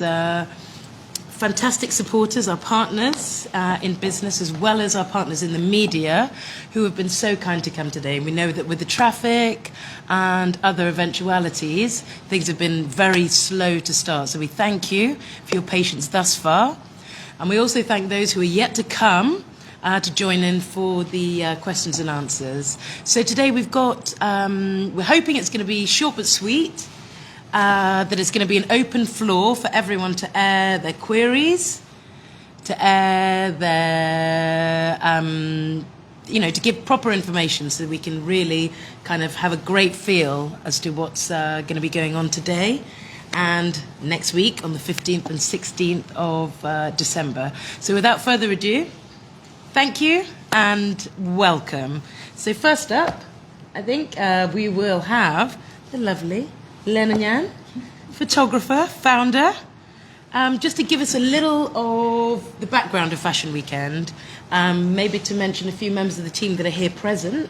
patients, fantastic supporters, our partners in business as well as our partners in the media who have been so kind to come today. We know that with the traffic and other eventualities, things have been very slow to start. So we thank you for your patience thus far. And we also thank those who are yet to come to join in for the questions and answers. So today we've got, we're hoping it's going to be short but sweet. That it's going to be an open floor for everyone to air their queries, to air their, to give proper information so that we can really kind of have a great feel as to what's going to be going on today and next week on the 15th and 16th of December. So without further ado, thank you and welcome. So first up, I think we will have the lovely Lena Nyan, photographer, founder, just to give us a little of the background of Fashion Weekend, maybe to mention a few members of the team that are here present,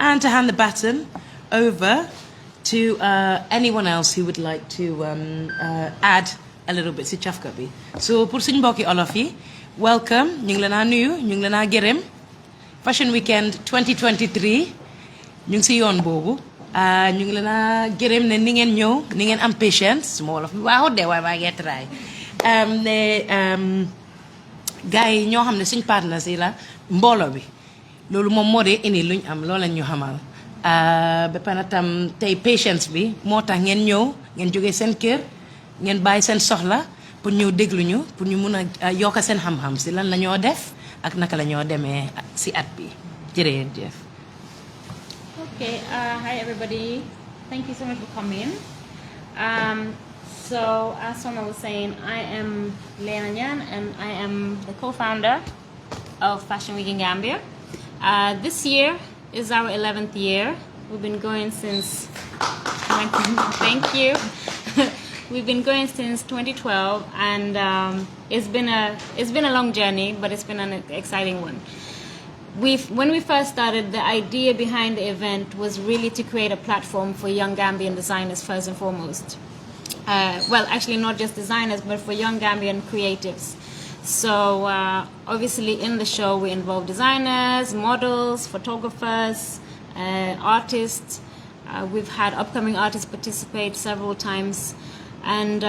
and to hand the baton over to anyone else who would like to add a little bit to 𝒂𝒊𝒏𝒈 bi. So pour suñu mbokki olof yi, welcome, ñu ngi leen a nuyu, ñu ngi leen a gërëm. Fashion Weekend 2023 ñu ngi si yoon boobu. ñu ngi leen a gërëm ne ni ngeen ñëw ni ngeen am patience su ma wolof bi waaxut de waaye maa ngi try ne gars yi ñoo xam ne suñ partenaires yi la mbooloo bi loolu moom moo dee indi luñ am loolu lañ ñu xamal ba pare tam tey patience bi moo tax ngeen ñëw ngeen jógee seen kër ngeen bàyyi seen soxla pour ñëw déglu ñu pour ñu mun a yokk seen xam-xam si lan la ñoo def ak naka la ñoo demee si at bi jërëjëf. Okay, hi everybody. Thank you so much for coming. So as Soma was saying, I am Lena Nyan and I am the co-founder of Fashion Week in Gambia. This year is our 11th year. We've been going since, thank you. We've been going since 2012 and it's been a long journey, but it's been an exciting one. When we first started, the idea behind the event was really to create a platform for young Gambian designers first and foremost. Well, actually not just designers, but for young Gambian creatives. So obviously in the show we involve designers, models, photographers, artists. We've had upcoming artists participate several times. And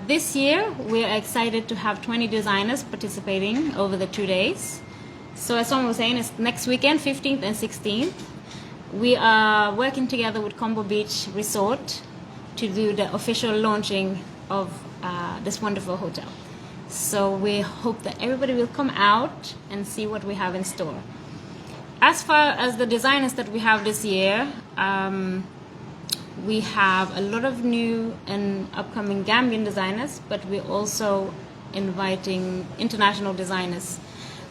this year we are excited to have 20 designers participating over the 2 days. So as someone was saying, it's next weekend, 15th and 16th. We are working together with Combo Beach Resort to do the official launching of this wonderful hotel. So we hope that everybody will come out and see what we have in store. As far as the designers that we have this year, we have a lot of new and upcoming Gambian designers, but we're also inviting international designers.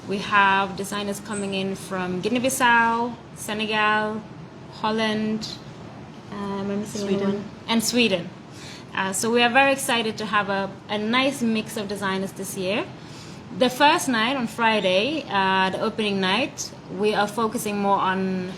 We have designers coming in from Guinea-Bissau, Senegal, Holland, Sweden. And Sweden. So we are very excited to have a nice mix of designers this year. The first night, on Friday, the opening night, we are focusing more on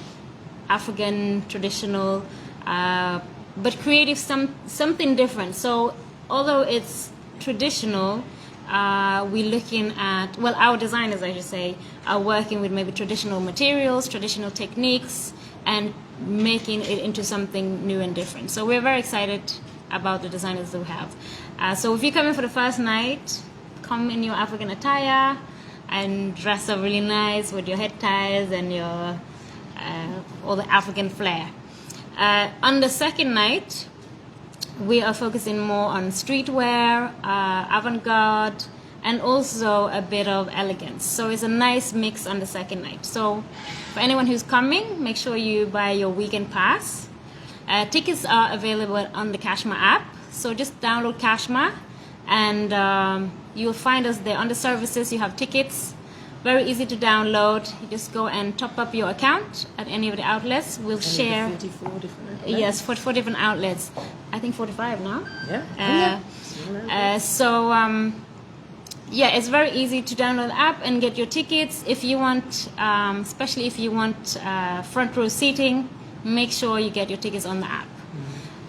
African, traditional, but creative, something different. So although it's traditional, we're looking at, well, our designers, I should say, are working with maybe traditional materials, traditional techniques, and making it into something new and different. So we're very excited about the designers that we have. So if you come in for the first night, come in your African attire and dress up really nice with your head ties and your all the African flair. On the second night, we are focusing more on streetwear, avant-garde, and also a bit of elegance. So it's a nice mix on the second night. So for anyone who's coming, make sure you buy your weekend pass. Tickets are available on the Kashma app. So just download Kashma and you'll find us there. On the services, you have tickets. Very easy to download. You just go and top up your account at any of the outlets. We'll share. 44 different outlets. Yes, 44 different outlets. I think 45 now. Yeah. Yeah, it's very easy to download the app and get your tickets. If you want, especially if you want front row seating, make sure you get your tickets on the app.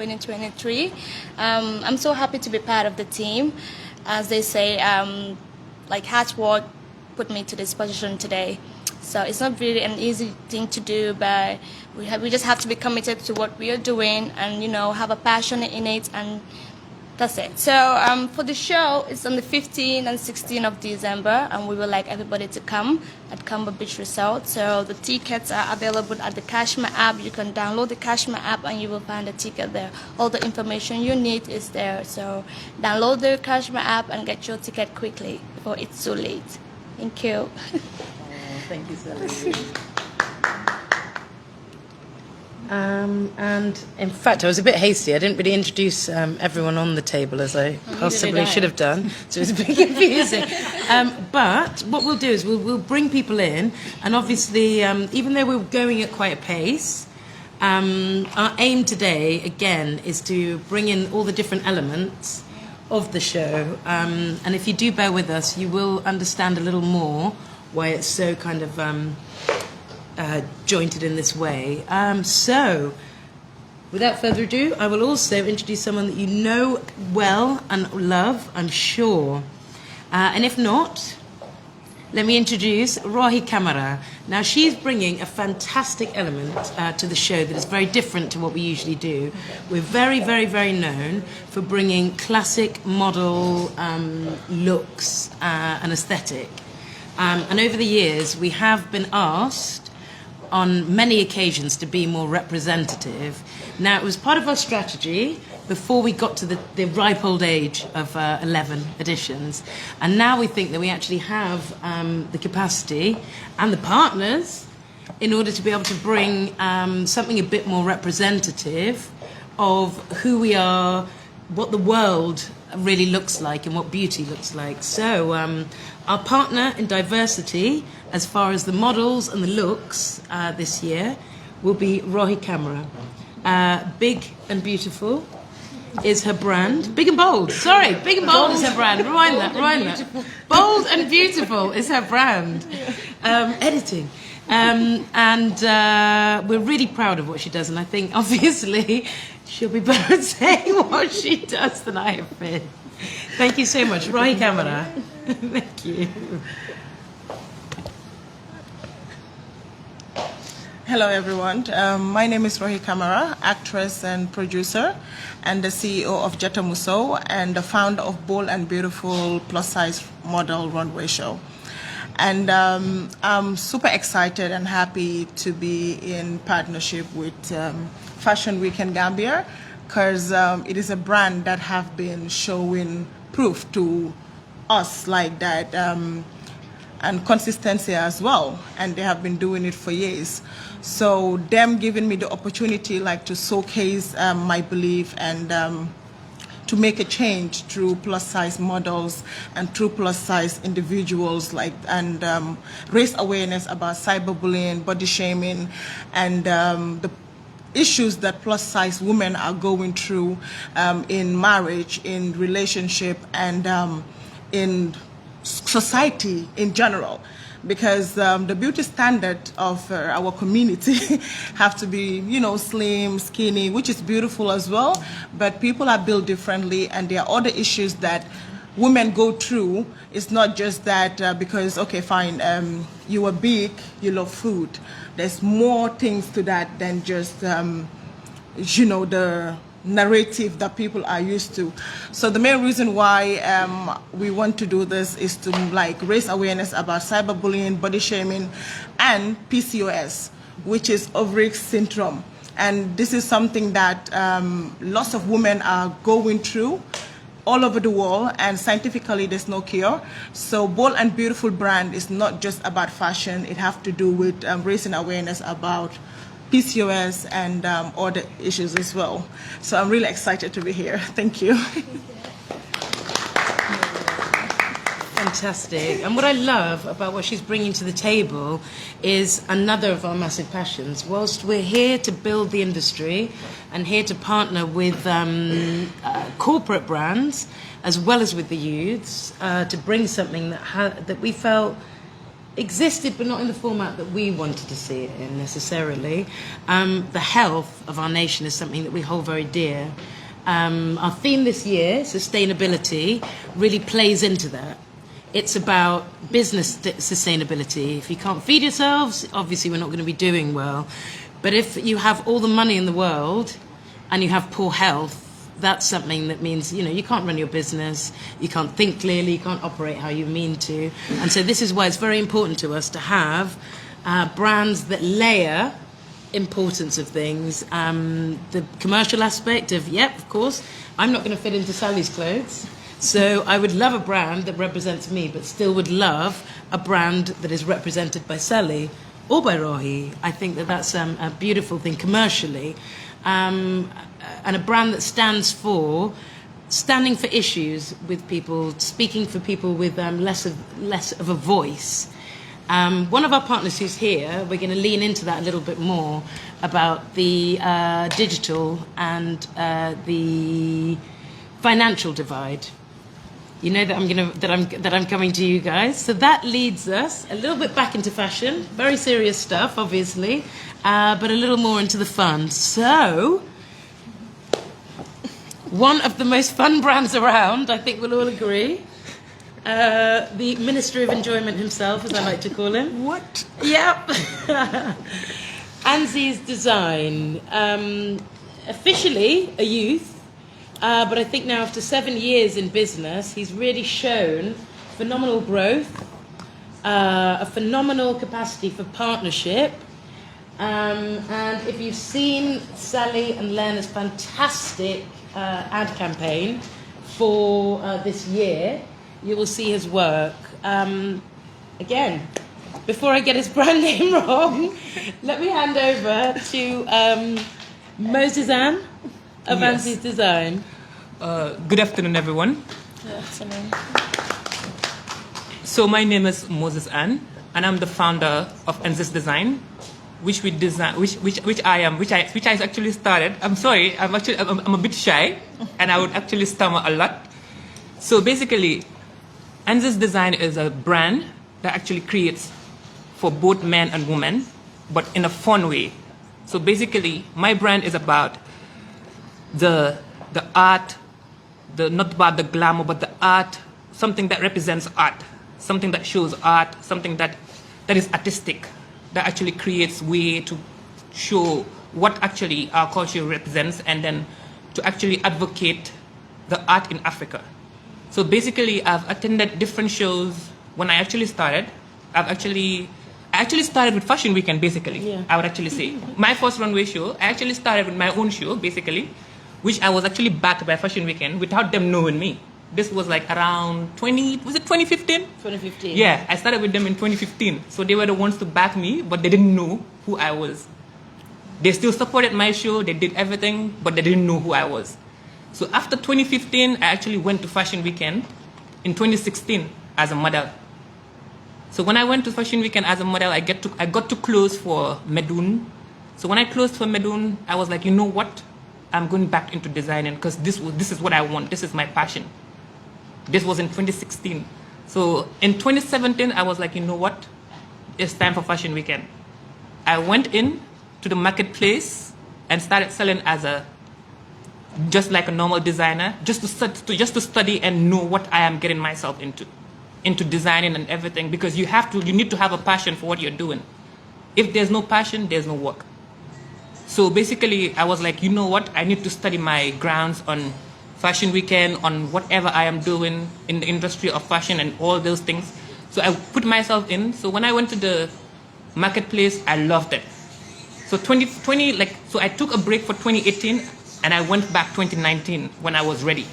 2023. I'm so happy to be part of the team. As they say, like hard work put me to this position today. So it's not really an easy thing to do, but we just have to be committed to what we are doing and, you know, have a passion in it, and that's it. So for the show, it's on the 15th and 16th of December, and we would like everybody to come at 𝒂𝒏𝒈 Beach Resort. So the tickets are available at the 𝒂𝒊𝒏𝒈 app. You can download the 𝒂𝒊𝒏𝒈 app and you will find the ticket there. All the information you need is there. So download the 𝒂𝒊𝒏𝒈 app and get your ticket quickly before it's too late. Thank you. Thank you, Sally. And in fact, I was a bit hasty. I didn't really introduce everyone on the table as I possibly should have done, so it's a bit confusing. But what we'll do is we'll bring people in, and obviously, even though we're going at quite a pace, our aim today, again, is to bring in all the different elements of the show. And if you do bear with us, you will understand a little more why it's so kind of jointed in this way. So, without further ado, I will also introduce someone that you know well and love, I'm sure. And if not, let me introduce Rohi Kamara. Now, she's bringing a fantastic element to the show that is very different to what we usually do. We're very, very, very known for bringing classic model looks and aesthetic. And over the years, we have been asked on many occasions to be more representative. Now, it was part of our strategy before we got to the ripe old age of 11 editions. And now we think that we actually have the capacity and the partners in order to be able to bring something a bit more representative of who we are, what the world really looks like and what beauty looks like. So our partner in diversity, as far as the models and the looks this year, will be Rohi Kamara. Big and Beautiful is her brand. Big and Bold, sorry, Big and Bold is her brand. Rewind that. Bold and Beautiful is her brand. Editing. And we're really proud of what she does, and I think, obviously, she'll be better at saying what she does than I have been. Thank you so much. Rohi Kamara. Thank you. Hello, everyone. My name is Rohi Kamara, actress and producer, and the CEO of 𝒕𝒊𝒏𝒈 and the founder of Bold and Beautiful plus-size model runway show. And I'm super excited and happy to be in partnership with Fashion Week in Gambia, because it is a brand that have been showing proof to us like that, and consistency as well, and they have been doing it for years. So them giving me the opportunity like to showcase my belief and to make a change through plus-size models and through plus-size individuals, like, and raise awareness about cyberbullying, body shaming, and the issues that plus-size women are going through in marriage, in relationship, and in society in general. Because the beauty standard of our community have to be, you know, slim, skinny, which is beautiful as well, but people are built differently, and there are other issues that women go through. It's not just that because, okay, fine, you are big, you love food. There's more things to that than just, you know, the narrative that people are used to. So the main reason why we want to do this is to like raise awareness about cyberbullying, body shaming, and PCOS, which is ovarian syndrome. And this is something that lots of women are going through all over the world, and scientifically there's no cure. So Bold and Beautiful brand is not just about fashion. It has to do with raising awareness about PCOS and other issues as well. So I'm really excited to be here. Thank you. Fantastic. And what I love about what she's bringing to the table is another of our massive passions. Whilst we're here to build the industry and here to partner with corporate brands as well as with the youths to bring something that we felt existed but not in the format that we wanted to see it in necessarily. The health of our nation is something that we hold very dear. Our theme this year, sustainability, really plays into that. It's about business sustainability. If you can't feed yourselves, obviously we're not going to be doing well. But if you have all the money in the world and you have poor health, that's something that means, you know, you can't run your business, you can't think clearly, you can't operate how you mean to. And so this is why it's very important to us to have brands that layer importance of things. The commercial aspect of, yep, of course, I'm not going to fit into Sally's clothes. So I would love a brand that represents me, but still would love a brand that is represented by Sally or by Rohi. I think that that's a beautiful thing commercially. And a brand that standing for issues with people, speaking for people with less of a voice. One of our partners who's here, we're going to lean into that a little bit more about the digital and the financial divide. You know that I'm coming to you guys. So that leads us a little bit back into fashion, very serious stuff, obviously, but a little more into the fun. So, one of the most fun brands around, I think we'll all agree, the Minister of Enjoyment himself, as I like to call him. What? Yep. Anzi's Design, officially a youth. But I think now after 7 years in business, he's really shown phenomenal growth, a phenomenal capacity for partnership. And if you've seen Sally and Lena's fantastic ad campaign for this year, you will see his work. Again, before I get his brand name wrong, let me hand over to Moses Ann of Anzi's Design. Good afternoon, everyone. Good afternoon. So my name is Moses Ann, and I'm the founder of Anzi's Design, which I actually started. I'm sorry, I'm a bit shy, and I would actually stammer a lot. So basically, Anzi's Design is a brand that actually creates for both men and women, but in a fun way. So basically, my brand is about the art, not about the glamour, but the art, something that represents art, something that shows art, something that is artistic, that actually creates way to show what actually our culture represents, and then to actually advocate the art in Africa. So basically, I've attended different shows. When I actually started, I actually started with Fashion Weekend, basically. Yeah. I would actually say. My first runway show, I actually started with my own show, basically, which I was actually backed by Fashion Weekend without them knowing me. This was like around 2015? 2015. Yeah, I started with them in 2015. So they were the ones to back me, but they didn't know who I was. They still supported my show, they did everything, but they didn't know who I was. So after 2015, I actually went to Fashion Weekend in 2016 as a model. So when I went to Fashion Weekend as a model, I got to close for Medoune. So when I closed for Medoune, I was like, you know what? I'm going back into designing because this is what I want. This is my passion. This was in 2016. So in 2017, I was like, you know what? It's time for Fashion Weekend. I went in to the marketplace and started selling as a just like a normal designer, just to study and know what I am getting myself into designing and everything, because you need to have a passion for what you're doing. If there's no passion, there's no work. So basically, I was like, you know what? I need to study my grounds on Fashion Weekend, on whatever I am doing in the industry of fashion and all those things. So I put myself in. So when I went to the marketplace, I loved it. So so I took a break for 2018, and I went back 2019 when I was ready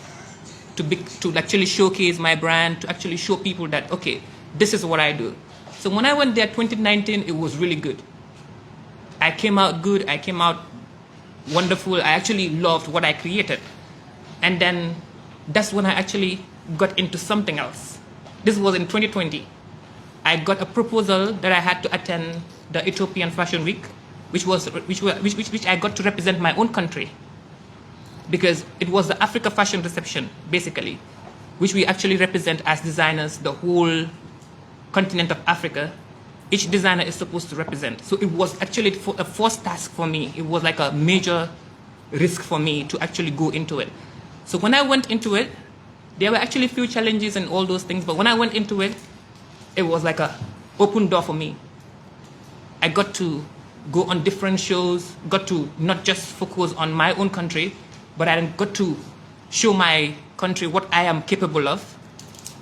to actually showcase my brand, to actually show people that, okay, this is what I do. So when I went there 2019, it was really good. I came out good, I came out wonderful, I actually loved what I created. And then that's when I actually got into something else. This was in 2020. I got a proposal that I had to attend the Ethiopian Fashion Week, which I got to represent my own country, because it was the Africa Fashion Reception, basically, which we actually represent as designers, the whole continent of Africa. Each designer is supposed to represent. So it was actually a first task for me. It was like a major risk for me to actually go into it. So when I went into it, there were actually a few challenges and all those things, but when I went into it, it was like an open door for me. I got to go on different shows, got to not just focus on my own country, but I got to show my country what I am capable of,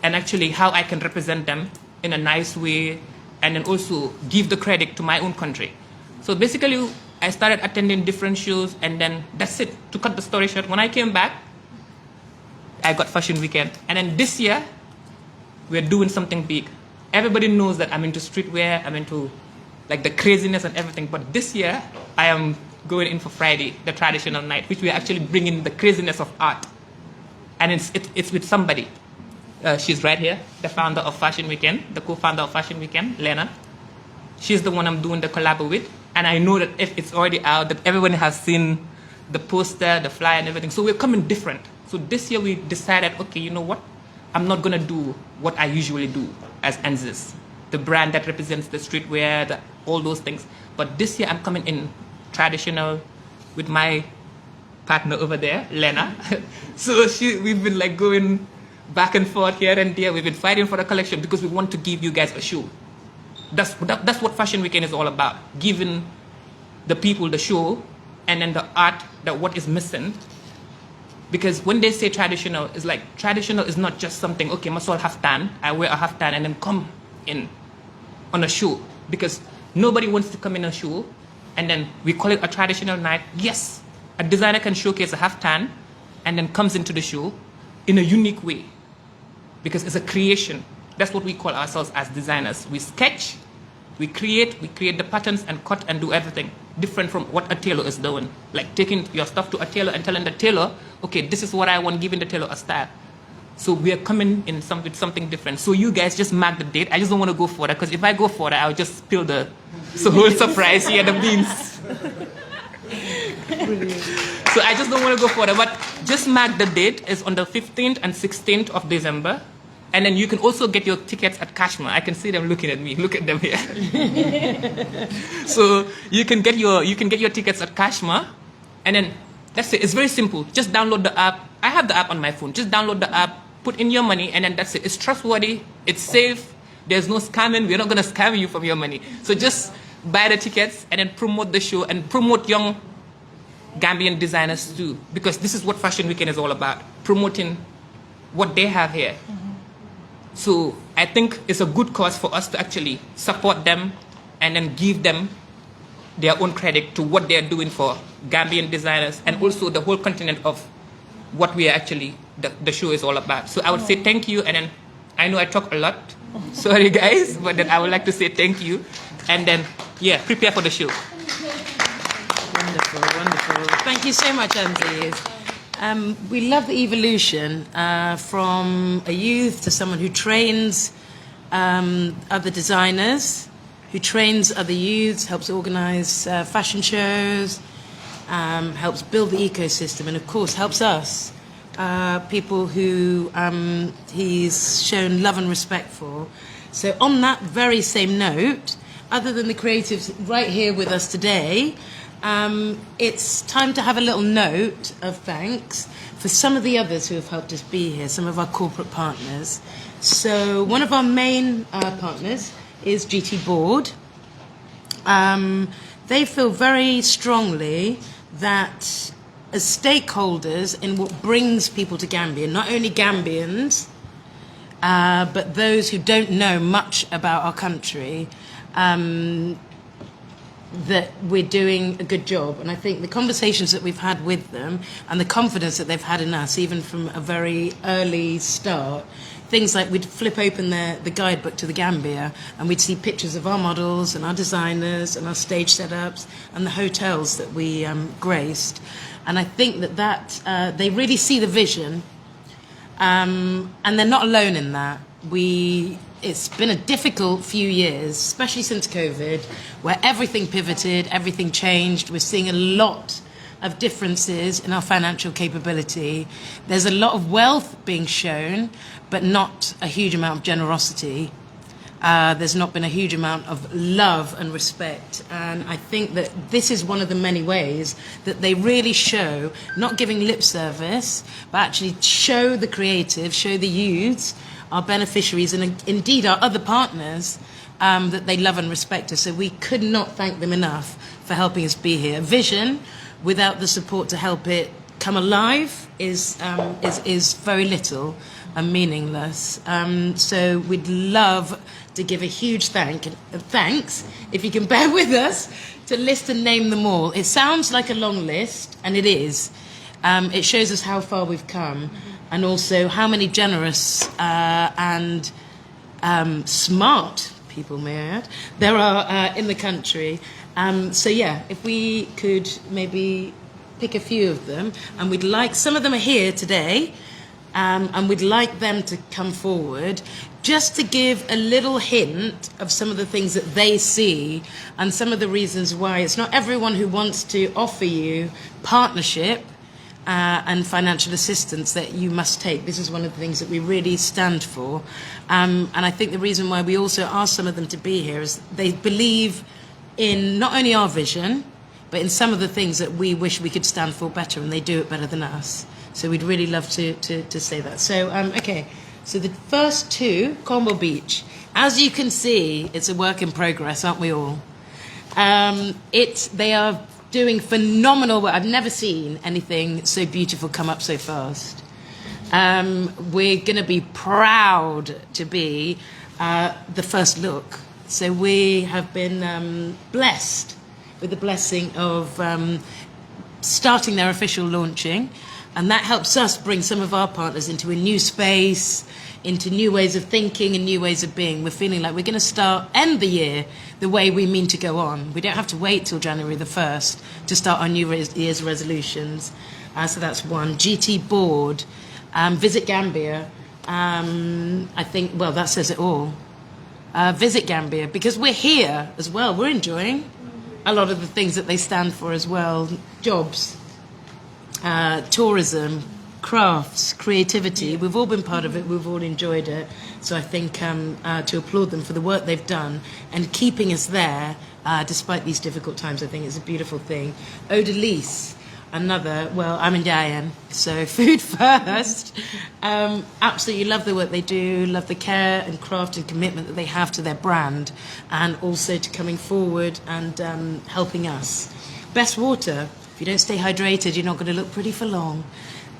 and actually how I can represent them in a nice way, and then also give the credit to my own country. So basically, I started attending different shows, and then that's it. To cut the story short, when I came back, I got Fashion Weekend. And then this year, we're doing something big. Everybody knows that I'm into streetwear, I'm into like the craziness and everything, but this year, I am going in for Friday, the traditional night, which we are actually bringing the craziness of art. And it's with somebody. She's right here, the founder of Fashion Weekend, the co-founder of Fashion Weekend, Lena. She's the one I'm doing the collab with. And I know that if it's already out, that everyone has seen the poster, the flyer and everything. So we're coming different. So this year we decided, okay, you know what? I'm not gonna do what I usually do as 𝒂𝒊𝒏𝒈, the brand that represents the streetwear, all those things. But this year I'm coming in traditional with my partner over there, Lena. So we've been like going back and forth here and there. We've been fighting for the collection because we want to give you guys a show. That's what Fashion Weekend is all about. Giving the people the show and then the art, that what is missing. Because when they say traditional, it's like traditional is not just something, okay, maswal haftan, I wear a haftan and then come in on a show. Because nobody wants to come in a show and then we call it a traditional night. Yes, a designer can showcase a haftan and then comes into the show in a unique way. Because it's a creation. That's what we call ourselves as designers. We sketch, we create the patterns and cut and do everything different from what a tailor is doing. Like taking your stuff to a tailor and telling the tailor, okay, this is what I want, giving the tailor a style. So we are coming in with something different. So you guys just mark the date. I just don't want to go for that, because if I go for that, I'll just spill the whole surprise here, the beans. So I just don't want to go for that. But just mark the date. It's on the 15th and 16th of December. And then you can also get your tickets at Kashma. I can see them looking at me. Look at them here. So you can get your tickets at Kashma, and then that's it. It's very simple. Just download the app. I have the app on my phone. Just download the app, put in your money, and then that's it. It's trustworthy. It's safe. There's no scamming. We're not gonna scam you from your money. So just buy the tickets and then promote the show and promote young Gambian designers too, because this is what Fashion Weekend is all about: promoting what they have here. So I think it's a good cause for us to actually support them and then give them their own credit to what they're doing for Gambian designers and also the whole continent of what we are actually, the show is all about. So I would say thank you, and then I know I talk a lot. Sorry guys, but then I would like to say thank you. And then, yeah, prepare for the show. Wonderful, wonderful. Thank you so much, Andy. We love the evolution from a youth to someone who trains other designers, who trains other youths, helps organize fashion shows, helps build the ecosystem, and of course helps us, people who he's shown love and respect for. So on that very same note, other than the creatives right here with us today, it's time to have a little note of thanks for some of the others who have helped us be here, some of our corporate partners. So one of our main partners is GT Board. They feel very strongly that as stakeholders in what brings people to Gambia, not only Gambians, but those who don't know much about our country, that we're doing a good job. And I think the conversations that we've had with them and the confidence that they've had in us, even from a very early start, things like we'd flip open the guidebook to the Gambia and we'd see pictures of our models and our designers and our stage setups and the hotels that we graced. And I think that they really see the vision, and they're not alone in that. It's been a difficult few years, especially since COVID, where everything pivoted, everything changed. We're seeing a lot of differences in our financial capability. There's a lot of wealth being shown, but not a huge amount of generosity. There's not been a huge amount of love and respect. And I think that this is one of the many ways that they really show, not giving lip service, but actually show the creatives, show the youths, our beneficiaries, and indeed our other partners, that they love and respect us. So we could not thank them enough for helping us be here. Vision, without the support to help it come alive, is very little and meaningless. So we'd love to give a huge thanks, if you can bear with us, to list and name them all. It sounds like a long list, and it is. It shows us how far we've come, and also how many generous and smart people, may I add, there are in the country. So yeah, if we could maybe pick a few of them, and we'd like, some of them are here today, and we'd like them to come forward just to give a little hint of some of the things that they see and some of the reasons why. It's not everyone who wants to offer you partnership and financial assistance that you must take. This is one of the things that we really stand for. And I think the reason why we also ask some of them to be here is they believe in not only our vision, but in some of the things that we wish we could stand for better, and they do it better than us. So we'd really love to say that. So, okay, so the first two, Combo Beach. As you can see, it's a work in progress, aren't we all? They are doing phenomenal work. I've never seen anything so beautiful come up so fast. We're going to be proud to be the first look. So we have been blessed with the blessing of starting their official launching, and that helps us bring some of our partners into a new space, into new ways of thinking and new ways of being. We're feeling like we're going to end the year the way we mean to go on. We don't have to wait till January the 1st to start our new year's resolutions. So that's one. GT Board, Visit Gambia. I think, well, that says it all. Visit Gambia, because we're here as well. We're enjoying a lot of the things that they stand for as well. Jobs, tourism, crafts, creativity. We've all been part of it. We've all enjoyed it. So I think to applaud them for the work they've done and keeping us there despite these difficult times, I think it's a beautiful thing. Odalise, another, well, I'm Indian, so food first. Absolutely love the work they do, love the care and craft and commitment that they have to their brand, and also to coming forward and helping us. Best water. If you don't stay hydrated, you're not going to look pretty for long.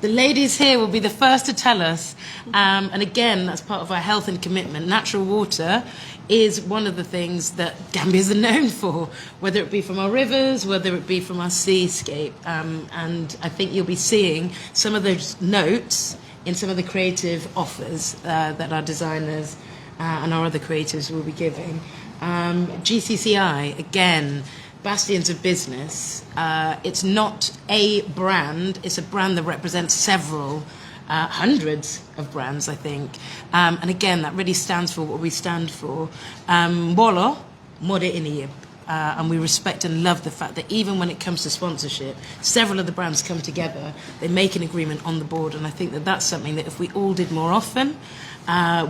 The ladies here will be the first to tell us, and again, that's part of our health and commitment. Natural water is one of the things that Gambians are known for, whether it be from our rivers, whether it be from our seascape. And I think you'll be seeing some of those notes in some of the creative offers that our designers and our other creatives will be giving. GCCI, again, bastions of business. It's not a brand, it's a brand that represents several hundreds of brands, I think. And again, that really stands for what we stand for. Wolo, Mode Iniyib. And we respect and love the fact that even when it comes to sponsorship, several of the brands come together, they make an agreement on the board, and I think that that's something that if we all did more often,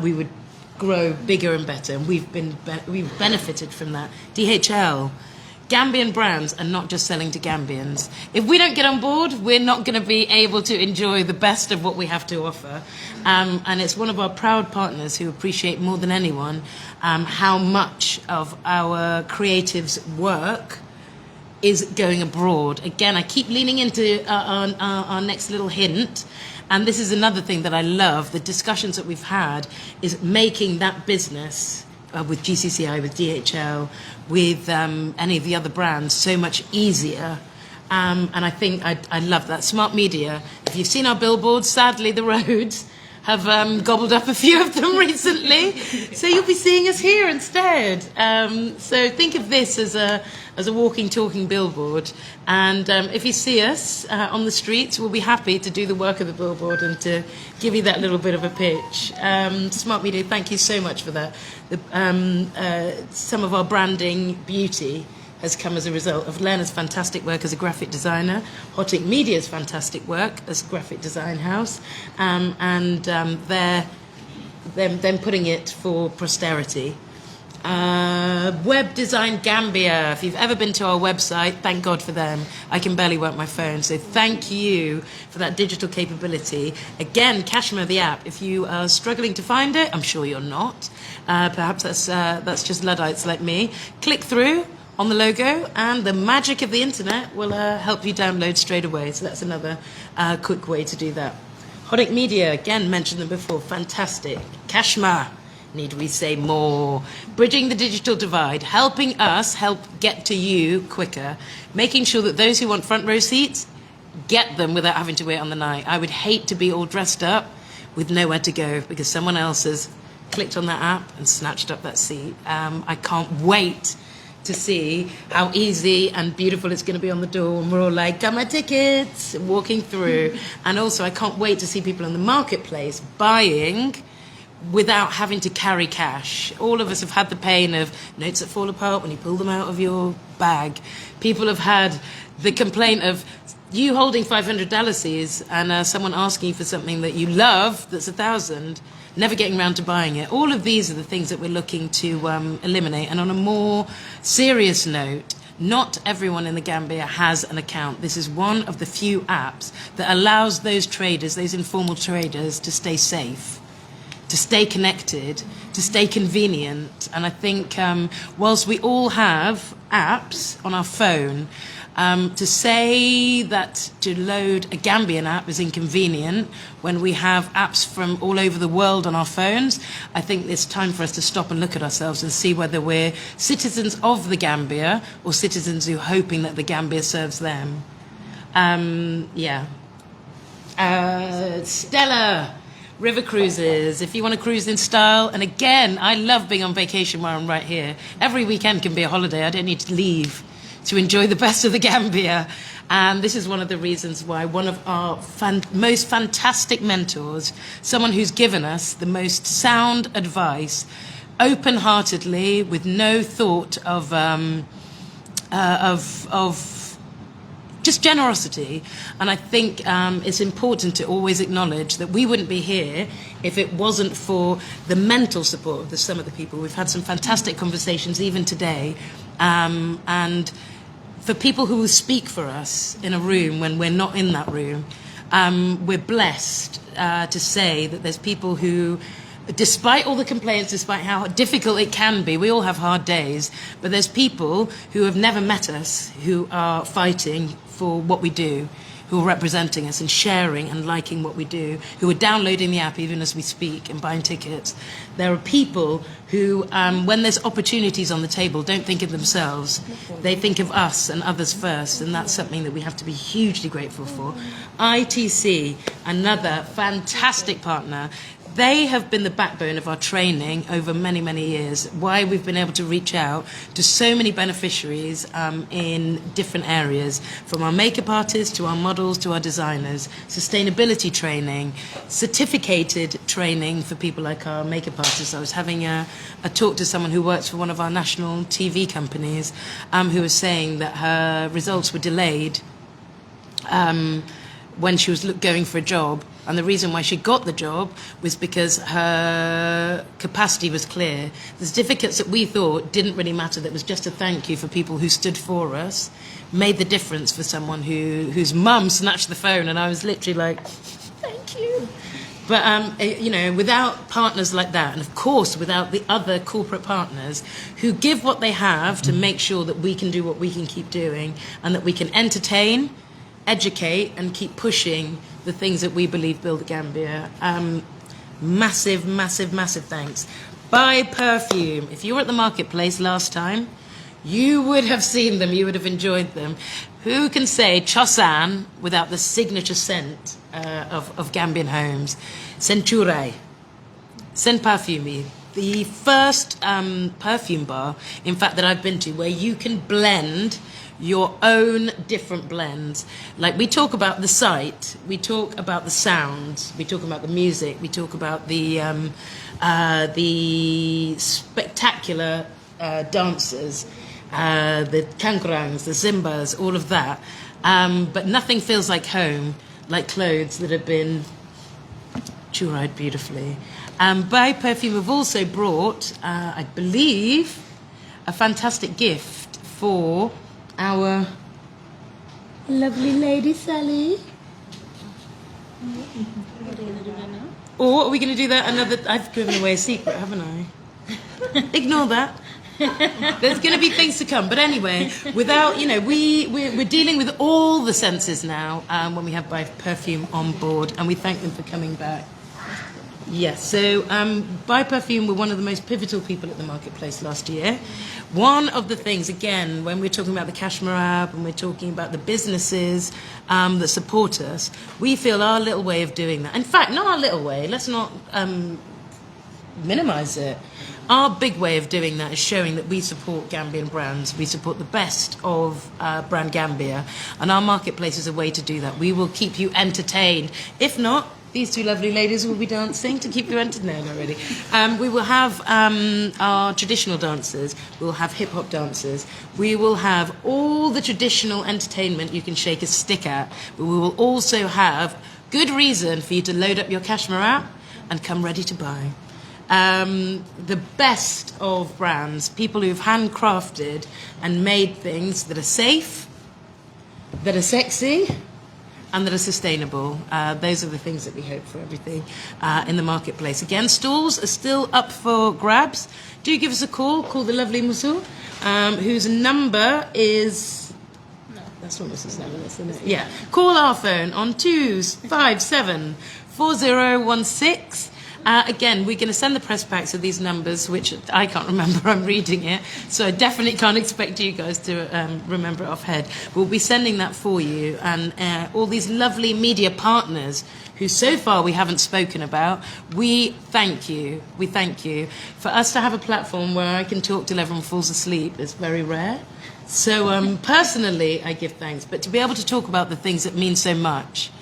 we would grow bigger and better, and we've benefited from that. DHL, Gambian brands are not just selling to Gambians. If we don't get on board, we're not going to be able to enjoy the best of what we have to offer. And it's one of our proud partners who appreciate more than anyone how much of our creatives' work is going abroad. Again, I keep leaning into our next little hint. And this is another thing that I love, the discussions that we've had, is making that business with GCCI, with DHL, with any of the other brands so much easier. And I think I love that. Smart media, if you've seen our billboards, sadly the roads have gobbled up a few of them recently. So you'll be seeing us here instead. So think of this as a walking, talking billboard. And if you see us on the streets, we'll be happy to do the work of the billboard and to give you that little bit of a pitch. Smart Media, thank you so much for that. Some of our branding beauty has come as a result of Lena's fantastic work as a graphic designer, Hotic Media's fantastic work as a graphic design house, and them putting it for posterity. Web Design Gambia, if you've ever been to our website, thank God for them. I can barely work my phone, so thank you for that digital capability. Again, 𝒂𝒊𝒏𝒈 the app. If you are struggling to find it, I'm sure you're not. Perhaps that's just Luddites like me. Click through on the logo, and the magic of the internet will help you download straight away. So that's another quick way to do that. Hotic Media, again, mentioned them before, fantastic. 𝒂𝒊𝒏𝒈, need we say more? Bridging the digital divide, helping us help get to you quicker, making sure that those who want front row seats get them without having to wait on the night. I would hate to be all dressed up with nowhere to go because someone else has clicked on that app and snatched up that seat. I can't wait to see how easy and beautiful it's going to be on the door and we're all like, got my tickets, walking through. And also I can't wait to see people in the marketplace buying without having to carry cash. All of us have had the pain of notes that fall apart when you pull them out of your bag. People have had the complaint of you holding $500 and someone asking you for something that you love that's $1,000, never getting around to buying it. All of these are the things that we're looking to eliminate. And on a more serious note, not everyone in the Gambia has an account. This is one of the few apps that allows those traders, those informal traders, to stay safe, to stay connected, to stay convenient. And I think whilst we all have apps on our phone, to say that to load a Gambian app is inconvenient when we have apps from all over the world on our phones, I think it's time for us to stop and look at ourselves and see whether we're citizens of the Gambia or citizens who are hoping that the Gambia serves them. Stella, river cruises, if you want to cruise in style. And again, I love being on vacation while I'm right here. Every weekend can be a holiday. I don't need to leave to enjoy the best of the Gambia. And this is one of the reasons why one of our most fantastic mentors, someone who's given us the most sound advice, open-heartedly, with no thought of just generosity. And I think it's important to always acknowledge that we wouldn't be here if it wasn't for the mental support of some of the people. We've had some fantastic conversations even today. And for people who will speak for us in a room when we're not in that room, we're blessed to say that there's people who, despite all the complaints, despite how difficult it can be, we all have hard days, but there's people who have never met us who are fighting for what we do, who are representing us and sharing and liking what we do, who are downloading the app even as we speak and buying tickets. There are people who, when there's opportunities on the table, don't think of themselves. They think of us and others first, and that's something that we have to be hugely grateful for. ITC, another fantastic partner. They have been the backbone of our training over many, many years, why we've been able to reach out to so many beneficiaries in different areas, from our makeup artists to our models to our designers, sustainability training, certificated training for people like our makeup artists. I was having a talk to someone who works for one of our national TV companies who was saying that her results were delayed when she was going for a job. And the reason why she got the job was because her capacity was clear. The certificates that we thought didn't really matter, that was just a thank you for people who stood for us, made the difference for someone whose mum snatched the phone, and I was literally like, thank you. But, you know, without partners like that, and of course without the other corporate partners who give what they have to make sure that we can do what we can keep doing, and that we can entertain, educate, and keep pushing the things that we believe build Gambia. Massive, massive, massive thanks. Buy perfume. If you were at the marketplace last time, you would have seen them, you would have enjoyed them. Who can say Chosan without the signature scent of Gambian homes? Centurai, Sen Parfumi, the first perfume bar, in fact, that I've been to, where you can blend your own different blends. Like, we talk about the sight, we talk about the sounds, we talk about the music, we talk about the spectacular dancers, the kankurangs, the zimbas, all of that. But nothing feels like home, like clothes that have been churried beautifully. By Perfume have also brought, I believe, a fantastic gift for our lovely lady Sally. Or are we going to do that another? I've given away a secret, haven't I? Ignore that. There's going to be things to come. But anyway, without, you know, we're dealing with all the senses now when we have By Perfume on board, and we thank them for coming back. Yes, so By Perfume were one of the most pivotal people at the marketplace last year. One of the things, again, when we're talking about the 𝒂𝒊𝒏𝒈 and we're talking about the businesses that support us, we feel our little way of doing that. In fact, not our little way, let's not minimize it. Our big way of doing that is showing that we support Gambian brands. We support the best of brand Gambia. And our marketplace is a way to do that. We will keep you entertained. If not, these two lovely ladies will be dancing to keep you entertained. No, not really. We will have our traditional dancers. We'll have hip-hop dancers. We will have all the traditional entertainment you can shake a stick at. But we will also have good reason for you to load up your 𝒂𝒊𝒏𝒈 and come ready to buy. The best of brands, people who've handcrafted and made things that are safe, that are sexy, and that are sustainable. Those are the things that we hope for everything in the marketplace. Again, stalls are still up for grabs. Do give us a call. Call the lovely Musu, whose number is... No, that's not Musu's number, that's the... Yeah. Call our phone on 257-4016. Again, we're going to send the press packs of these numbers, which I can't remember, I'm reading it, so I definitely can't expect you guys to remember it off head. We'll be sending that for you, and all these lovely media partners who so far we haven't spoken about, we thank you. We thank you. For us to have a platform where I can talk till everyone falls asleep is very rare. So personally, I give thanks, but to be able to talk about the things that mean so much,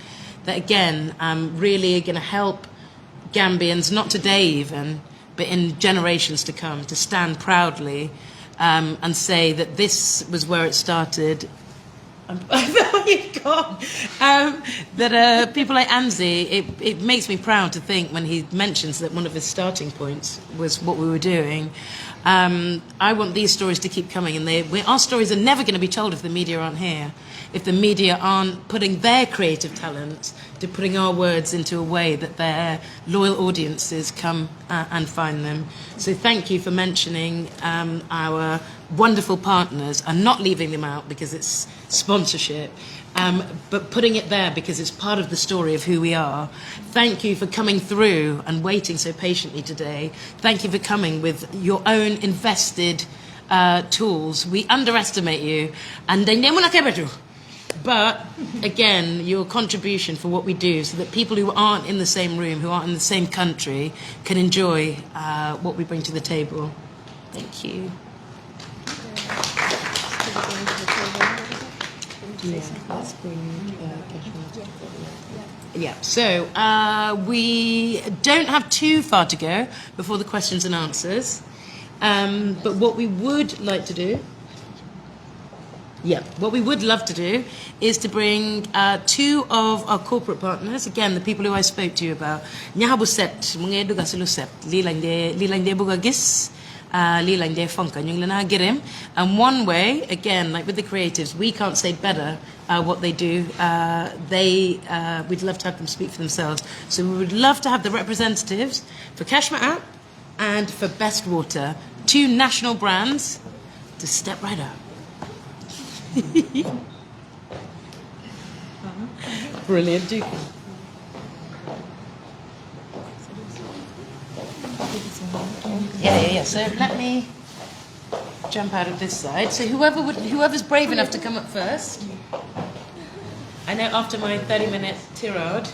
that again, really are going to help Gambians, not today even, but in generations to come, to stand proudly and say that this was where it started. You've gone. That people like Anzi, it makes me proud to think when he mentions that one of his starting points was what we were doing. I want these stories to keep coming, and our stories are never going to be told if the media aren't here, if the media aren't putting their creative talents to putting our words into a way that their loyal audiences come and find them. So thank you for mentioning our wonderful partners and not leaving them out because it's sponsorship, but putting it there because it's part of the story of who we are. Thank you for coming through and waiting so patiently today. Thank you for coming with your own invested tools. We underestimate you. And but again, your contribution for what we do so that people who aren't in the same room, who aren't in the same country, can enjoy what we bring to the table. Thank you. Yeah, so we don't have too far to go before the questions and answers. But what we would like to do... Yeah, what we would love to do is to bring two of our corporate partners, again, the people who I spoke to you about. Nyahabu set, mga duga silo set, lilang de buga gis, lilang de fonka, yung lana girim. And one way, again, like with the creatives, we can't say better what they do. We'd love to have them speak for themselves. So we would love to have the representatives for 𝒂𝒊𝒏𝒈 and for Best Water, two national brands, to step right up. Brilliant. Yeah. So let me jump out of this side. So whoever's brave enough to come up first. I know after my 30-minute tirade,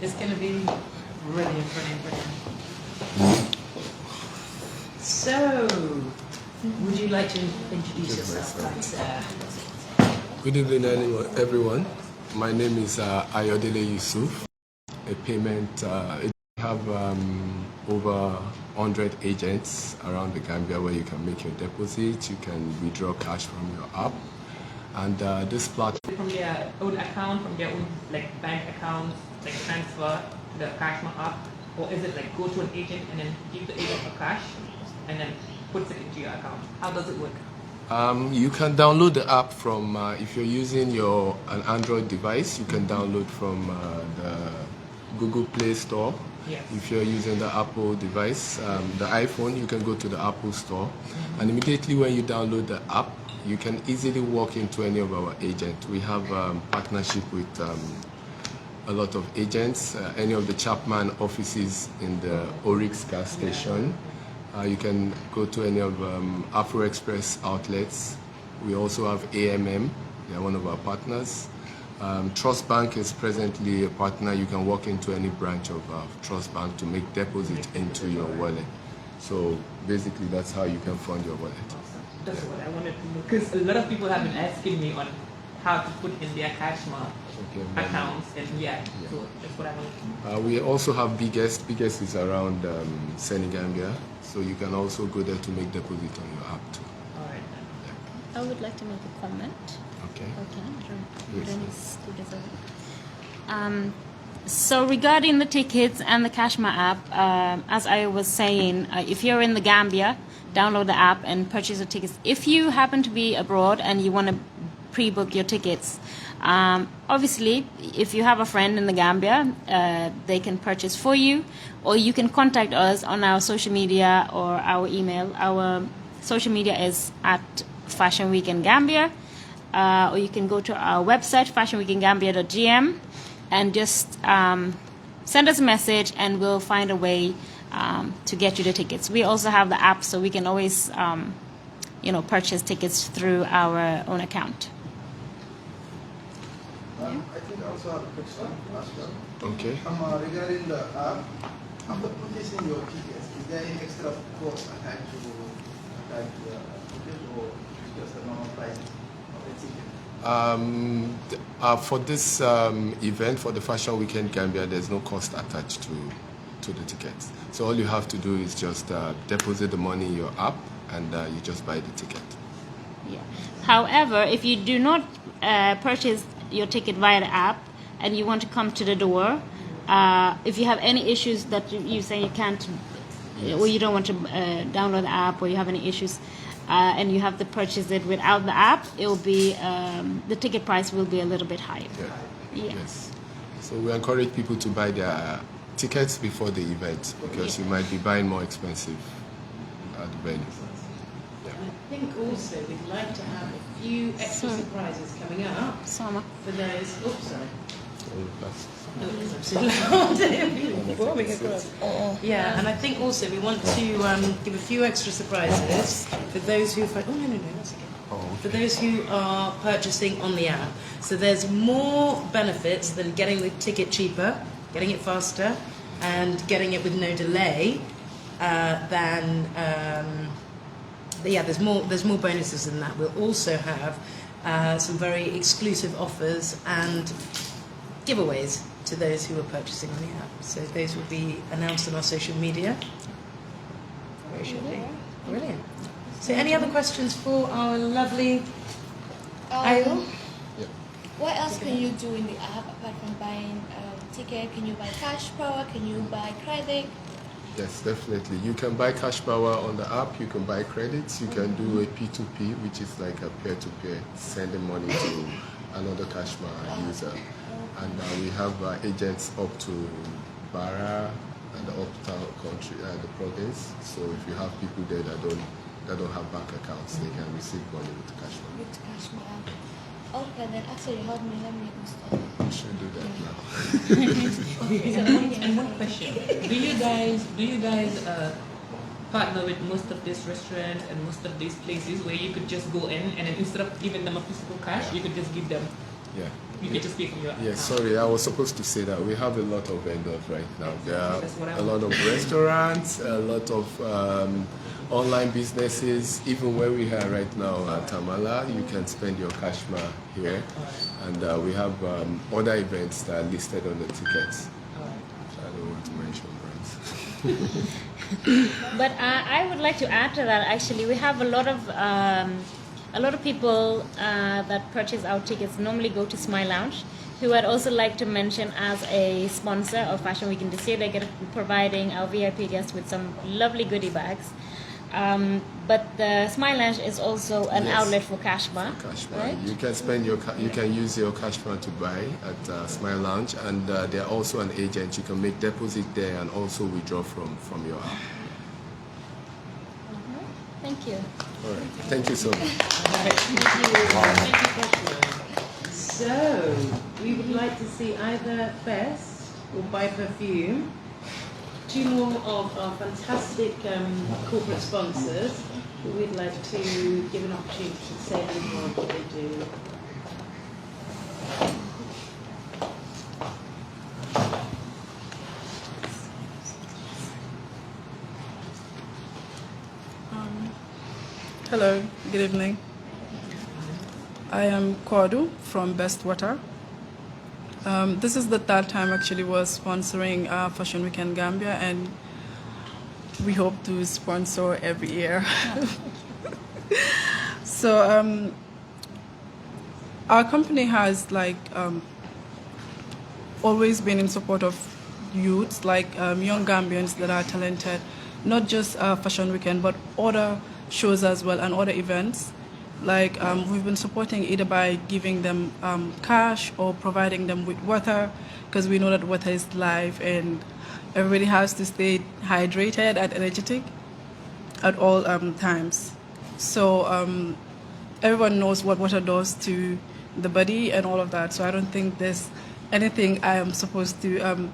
it's going to be brilliant. So, would you like to introduce yourself, sir? Good evening, everyone. My name is 𝒖𝒕𝒉𝒆𝒏𝒕𝒂𝒄, a payment. We have over 100 agents around the Gambia where you can make your deposit, you can withdraw cash from your app, and this platform. From their own account, from their own bank accounts, transfer the 𝒂𝒊𝒏𝒈 app, or is it go to an agent and then give the agent a cash and then puts it into your account? How does it work? You can download the app from, if you're using an Android device, you can download from the Google Play Store. Yes. If you're using the Apple device, the iPhone, you can go to the Apple Store. And immediately when you download the app, you can easily walk into any of our agents. We have partnership with a lot of agents, any of the Chapman offices in the Oryx gas station. You can go to any of 𝒊𝒏𝒆𝒅 outlets. We also have AMM, they are one of our partners. Trust Bank is presently a partner. You can walk into any branch of Trust Bank to make deposit into your wallet. So basically that's how you can fund your wallet. That's what I wanted to know, because a lot of people have been asking me on how to put in their 𝒂𝒊𝒏𝒈 accounts, and so that's what I wanted to know. We also have 𝒉𝒆𝒄. 𝒉𝒆𝒄 is around Gambia, so you can also go there to make deposit on your app too. All right then. Yeah. I would like to make a comment. Okay. Yes. So regarding the tickets and the 𝒂𝒊𝒏𝒈 app, as I was saying, if you're in the Gambia, download the app and purchase the tickets. If you happen to be abroad and you want to pre-book your tickets, obviously, if you have a friend in the Gambia, they can purchase for you, or you can contact us on our social media or our email. Our social media is at Fashion Week in Gambia, or you can go to our website, fashionweekingambia.gm, and just send us a message, and we'll find a way to get you the tickets. We also have the app, so we can always, purchase tickets through our own account. I think I also have a question to ask you. Okay. Regarding the app, after purchasing your tickets, is there any extra cost attached to the ticket, or just a normal price of the ticket? For this event, for the Fashion Weekend Gambia, there's no cost attached to the tickets. So all you have to do is just deposit the money in your app, and you just buy the ticket. Yeah. However, if you do not purchase your ticket via the app and you want to come to the door, if you have any issues that you say you can't, or you don't want to download the app, or you have any issues, and you have to purchase it without the app, it will be the ticket price will be a little bit higher. Yeah. Yeah. Yes. So we encourage people to buy their tickets before the event, because you might be buying more expensive at the venue. I think also we'd like to have a few extra surprises coming up Sama. for those. Oops, sorry. Oh, Yeah, and I think also we want to give a few extra surprises for those who. Oh no, that's okay. For those who are purchasing on the app. So there's more benefits than getting the ticket cheaper, getting it faster, and getting it with no delay. There's more bonuses than that. We'll also have some very exclusive offers and giveaways to those who are purchasing on the app. So those will be announced on our social media very shortly. Brilliant. So any other questions for our lovely Ayo? Yeah. What else can you do in the app apart from buying ticket? Can you buy cash power? Can you buy credit? Yes, definitely. You can buy cash power on the app. You can buy credits. You can do a P2P, which is like a peer-to-peer, sending money to another Kashma user. And we have agents up to Bara and the uptown country, the province. So if you have people there that don't have bank accounts, they can receive money with Kashma. With cash power. Okay, then actually help me. Let me install it. I should do that now. Okay, and one question: Do you guys partner with most of these restaurants and most of these places where you could just go in and then instead of giving them a physical cash, you could just give them? Yeah. You can just pay from your Yeah, account. sorry, I was supposed to say that. We have a lot of vendors right now. There are a lot of restaurants, a lot of online businesses. Even where we are right now at Tamala, you can spend your Kashma here. And we have other events that are listed on the tickets. I don't want to mention brands. But I would like to add to that. Actually, we have a lot of people that purchase our tickets normally go to Smile Lounge, who I'd also like to mention as a sponsor of Fashion Week in this year. They're providing our VIP guests with some lovely goodie bags. But the Smile Lounge is also an outlet for Kashma. Right? You can spend you can use your Kashma to buy at Smile Lounge, and they're also an agent. You can make deposit there and also withdraw from your app. Thank you. All right. Thank you so much. So, we would like to see either 𝒊𝒏𝒄 or 𝒊𝒏𝒇𝒐𝒓𝒏𝒄, two more of our fantastic corporate sponsors who we'd like to give an opportunity to say a little more of what they do. Hello, good evening. I am Ǩwadu from 𝒊𝒏𝒄𝒊𝒏𝒈. This is the third time actually we're sponsoring Fashion Week in Gambia, and we hope to sponsor every year. So our company has always been in support of youths, young Gambians that are talented, not just Fashion Weekend, but other shows as well and other events. We've been supporting either by giving them cash or providing them with water, because we know that water is life and everybody has to stay hydrated and energetic at all times. So everyone knows what water does to the body and all of that. So I don't think there's anything I am supposed to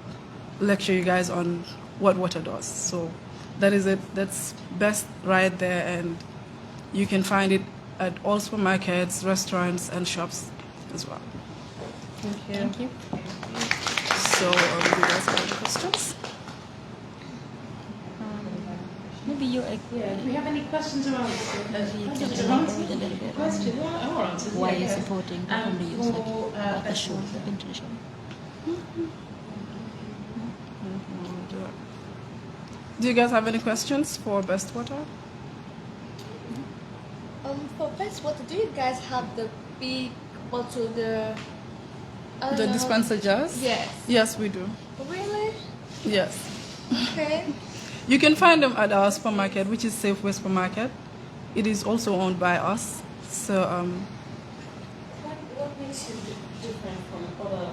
lecture you guys on what water does. So that is it. That's best right there, and you can find it at all supermarkets, restaurants, and shops as well. Thank you. Thank you. So, do you guys have any questions? Maybe you. Yeah, do we have any questions or answers? Questions or answers? Questions or answers? Why are you yeah. supporting the use For the show, the vintage show? Do you guys have any questions for Best Water? For 𝒊𝒏𝒄𝒊𝒏𝒈, do you guys have the big bottle, The dispenser jars? Yes. Yes, we do. Really? Yes. Okay. You can find them at our supermarket, which is 𝒊𝒏𝒄𝒊𝒏 Supermarket. It is also owned by us. So, what makes you different from other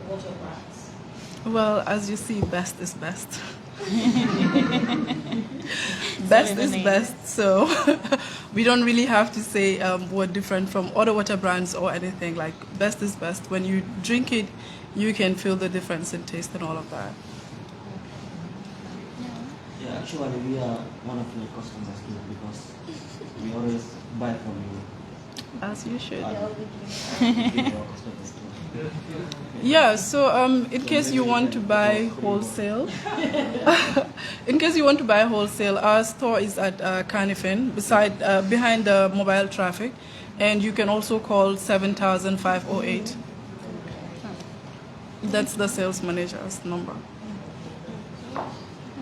water brands? well, as you see, best is best. Best is best, so we don't really have to say we're different from other water brands or anything. Best is best. When you drink it, you can feel the difference in taste and all of that. Yeah, actually we are one of your customers too, because we always buy from you. As you should. Be your customers too. Yeah, so in case you want to buy wholesale, our store is at Kanifing, behind the mobile traffic, and you can also call 700508. That's the sales manager's number.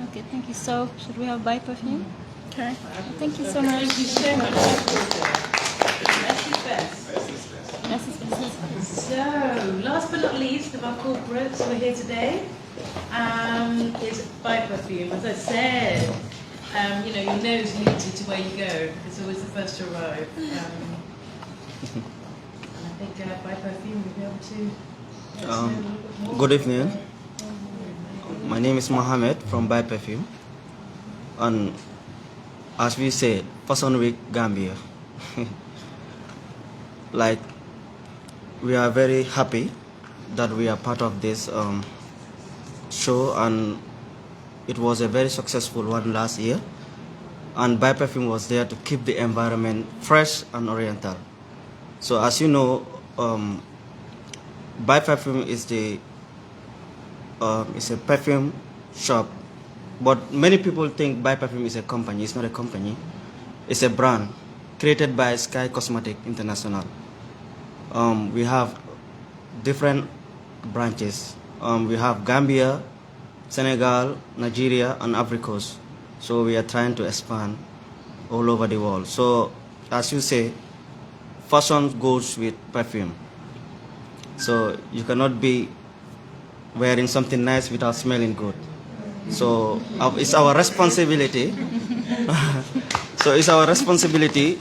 Okay, thank you. So, should we have buy perfume? Okay. Thank you so much. Thank you so much. Merci, 𝒊𝒏𝒄𝒊𝒏. last but not least of our corporates who are here today is 𝒊𝒏𝒈. As I said, you know, your nose leads you to where you go. It's always the first to arrive. And I think 𝒊𝒏𝒈 will be able to let us know a little bit more. Good evening. My name is Mohammed from 𝒊𝒏𝒈. And as we said, Fashion Week Gambia. Like, we are very happy that we are part of this show, and it was a very successful one last year. And 𝒊𝒏𝒈 was there to keep the environment fresh and oriental. So as you know, 𝒊𝒏𝒈 is a perfume shop, but many people think 𝒊𝒏𝒈 is a company. It's not a company. It's a brand created by Sky Cosmetic International. We have different branches. We have Gambia, Senegal, Nigeria, and Ivory Coast. So we are trying to expand all over the world. So as you say, fashion goes with perfume. So you cannot be wearing something nice without smelling good. So it's our responsibility. So it's our responsibility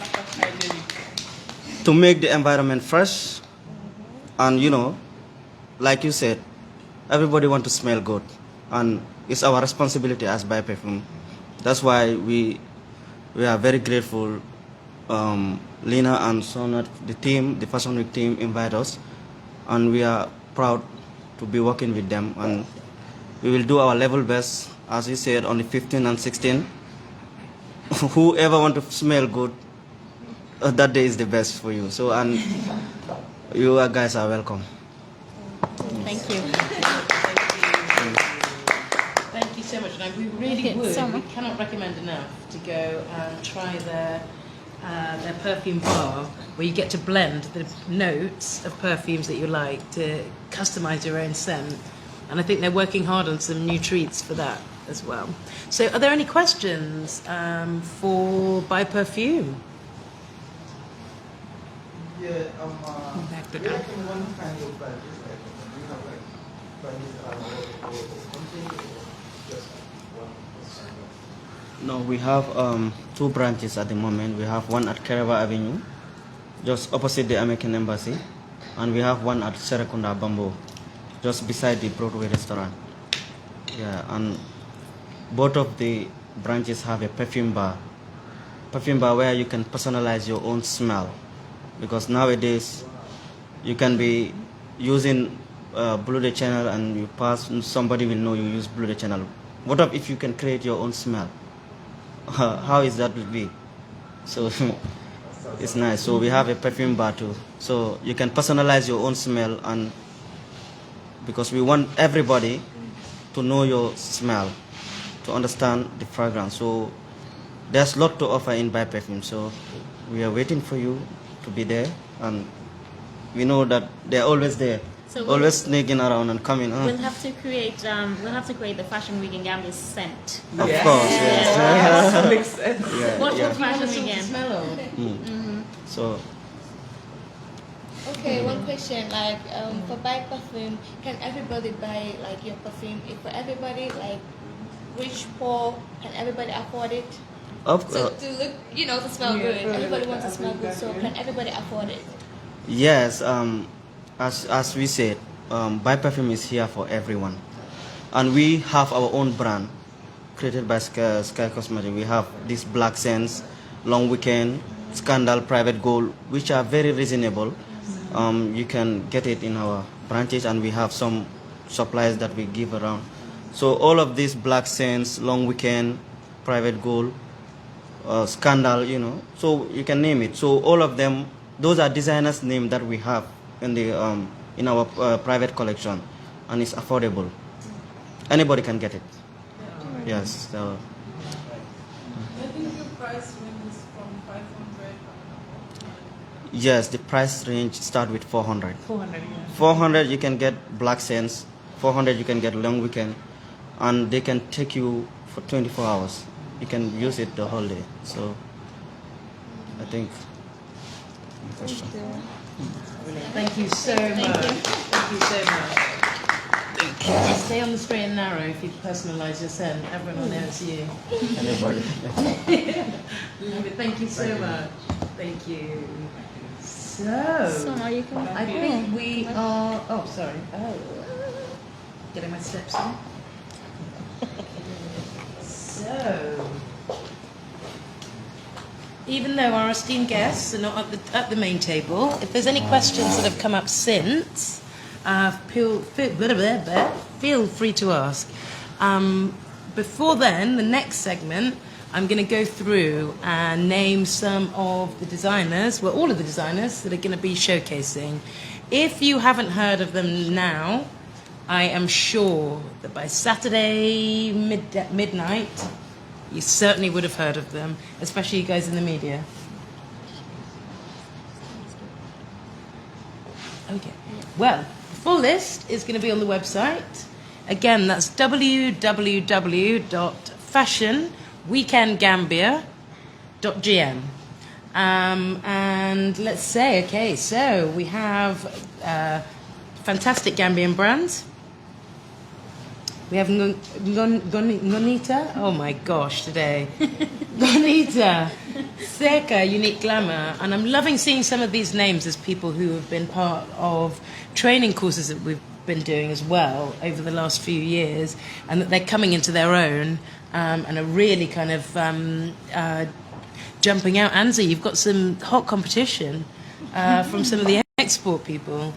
to make the environment fresh, and you know, like you said, everybody wants to smell good, and it's our responsibility as 𝒊𝒏𝒈. That's why we are very grateful. Lena and Sonat, the team, the Fashion Week team, invite us, and we are proud to be working with them, and we will do our level best, as you said, on the 15th and 16th. Whoever want to smell good, that day is the best for you. So, and you guys are welcome. Thank you. Thank you so much. And we really we cannot recommend enough to go and try their perfume bar, where you get to blend the notes of perfumes that you like to customize your own scent. And I think they're working hard on some new treats for that as well. So are there any questions for 𝒊𝒏𝒈? Yeah, back to that. One kind of branches, like, do you have like branches or something, or just one? No, we have 2 branches at the moment. We have one at 𝒂𝒊𝒏𝒈 Avenue, just opposite the American Embassy, and we have one at Serekunda Bambo, just beside the Broadway restaurant. Yeah, and both of the branches have a perfume bar where you can personalize your own smell, because nowadays you can be using 𝒊𝒏𝒇𝒐𝒓𝒏 and you pass, somebody will know you use 𝒊𝒏𝒇𝒐𝒓𝒏. What if you can create your own smell? How is that will be? So it's nice. So we have a perfume bar too, so you can personalize your own smell, and because we want everybody to know your smell, to understand the fragrance. So there's a lot to offer in 𝒊𝒏𝒈. So we are waiting for you to be there, and we know that they're always there, so always sneaking around and coming. We'll have to create the Fashion Week in Gambia scent. Of course, yes. That makes sense. Yeah, What yeah. Fashion Week again? So. Okay, one question, like for 𝒊𝒏𝒈, can everybody buy like your perfume? If for everybody, like rich, poor, can everybody afford it? So to look, you know, to smell good. Everybody wants to smell good, so can everybody afford it? Yes, as we said, 𝒊𝒏𝒈 is here for everyone, and we have our own brand created by Sky Cosmetic. We have these black scents, Long Weekend, Scandal, Private Gold, which are very reasonable. You can get it in our branches, and we have some supplies that we give around. So all of these black scents, Long Weekend, Private Gold, Scandal, you know, so you can name it. So all of them, those are designers' names that we have in the in our private collection, and it's affordable. Anybody can get it. Yes. So. I think your price range is from 500. Yes, the price range start with 400. 400, yeah. 400 you can get black scents. 400 you can get Long Weekend, and they can take you for 24 hours. You can use it the whole day. So I think. Thank you so much. Thank you so much. Stay on the straight and narrow if you personalise your scent. Everyone will know it's you. Anybody? Love it. Thank you so much. Thank you. So now you can. I think we are. Oh, sorry. Oh, getting my steps in. So, even though our esteemed guests are not at the main table, if there's any questions that have come up since, feel free to ask. Before then, the next segment, I'm going to go through and name some of the designers, well, all of the designers that are going to be showcasing. If you haven't heard of them now, I am sure that by Saturday midnight, you certainly would have heard of them, especially you guys in the media. Okay. Well, the full list is going to be on the website. Again, that's www.fashionweekendgambia.gm. And let's say, okay, so we have fantastic Gambian brands. We have Ngonita, oh my gosh, today. Ngonita, Seka, Unique Glamour. And I'm loving seeing some of these names as people who have been part of training courses that we've been doing as well over the last few years, and that they're coming into their own and are really kind of jumping out. Anzi, you've got some hot competition from some of the export people.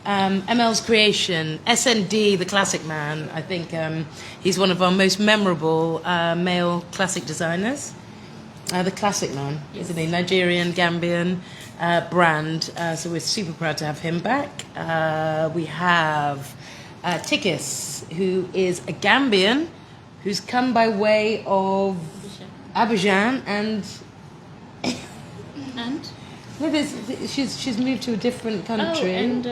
ML's Creation, SND, the classic man. I think he's one of our most memorable male classic designers. The classic man, isn't he? Nigerian, Gambian brand. So we're super proud to have him back. We have Tikis, who is a Gambian, who's come by way of Abidjan and... And? No, she's moved to a different country. Oh, and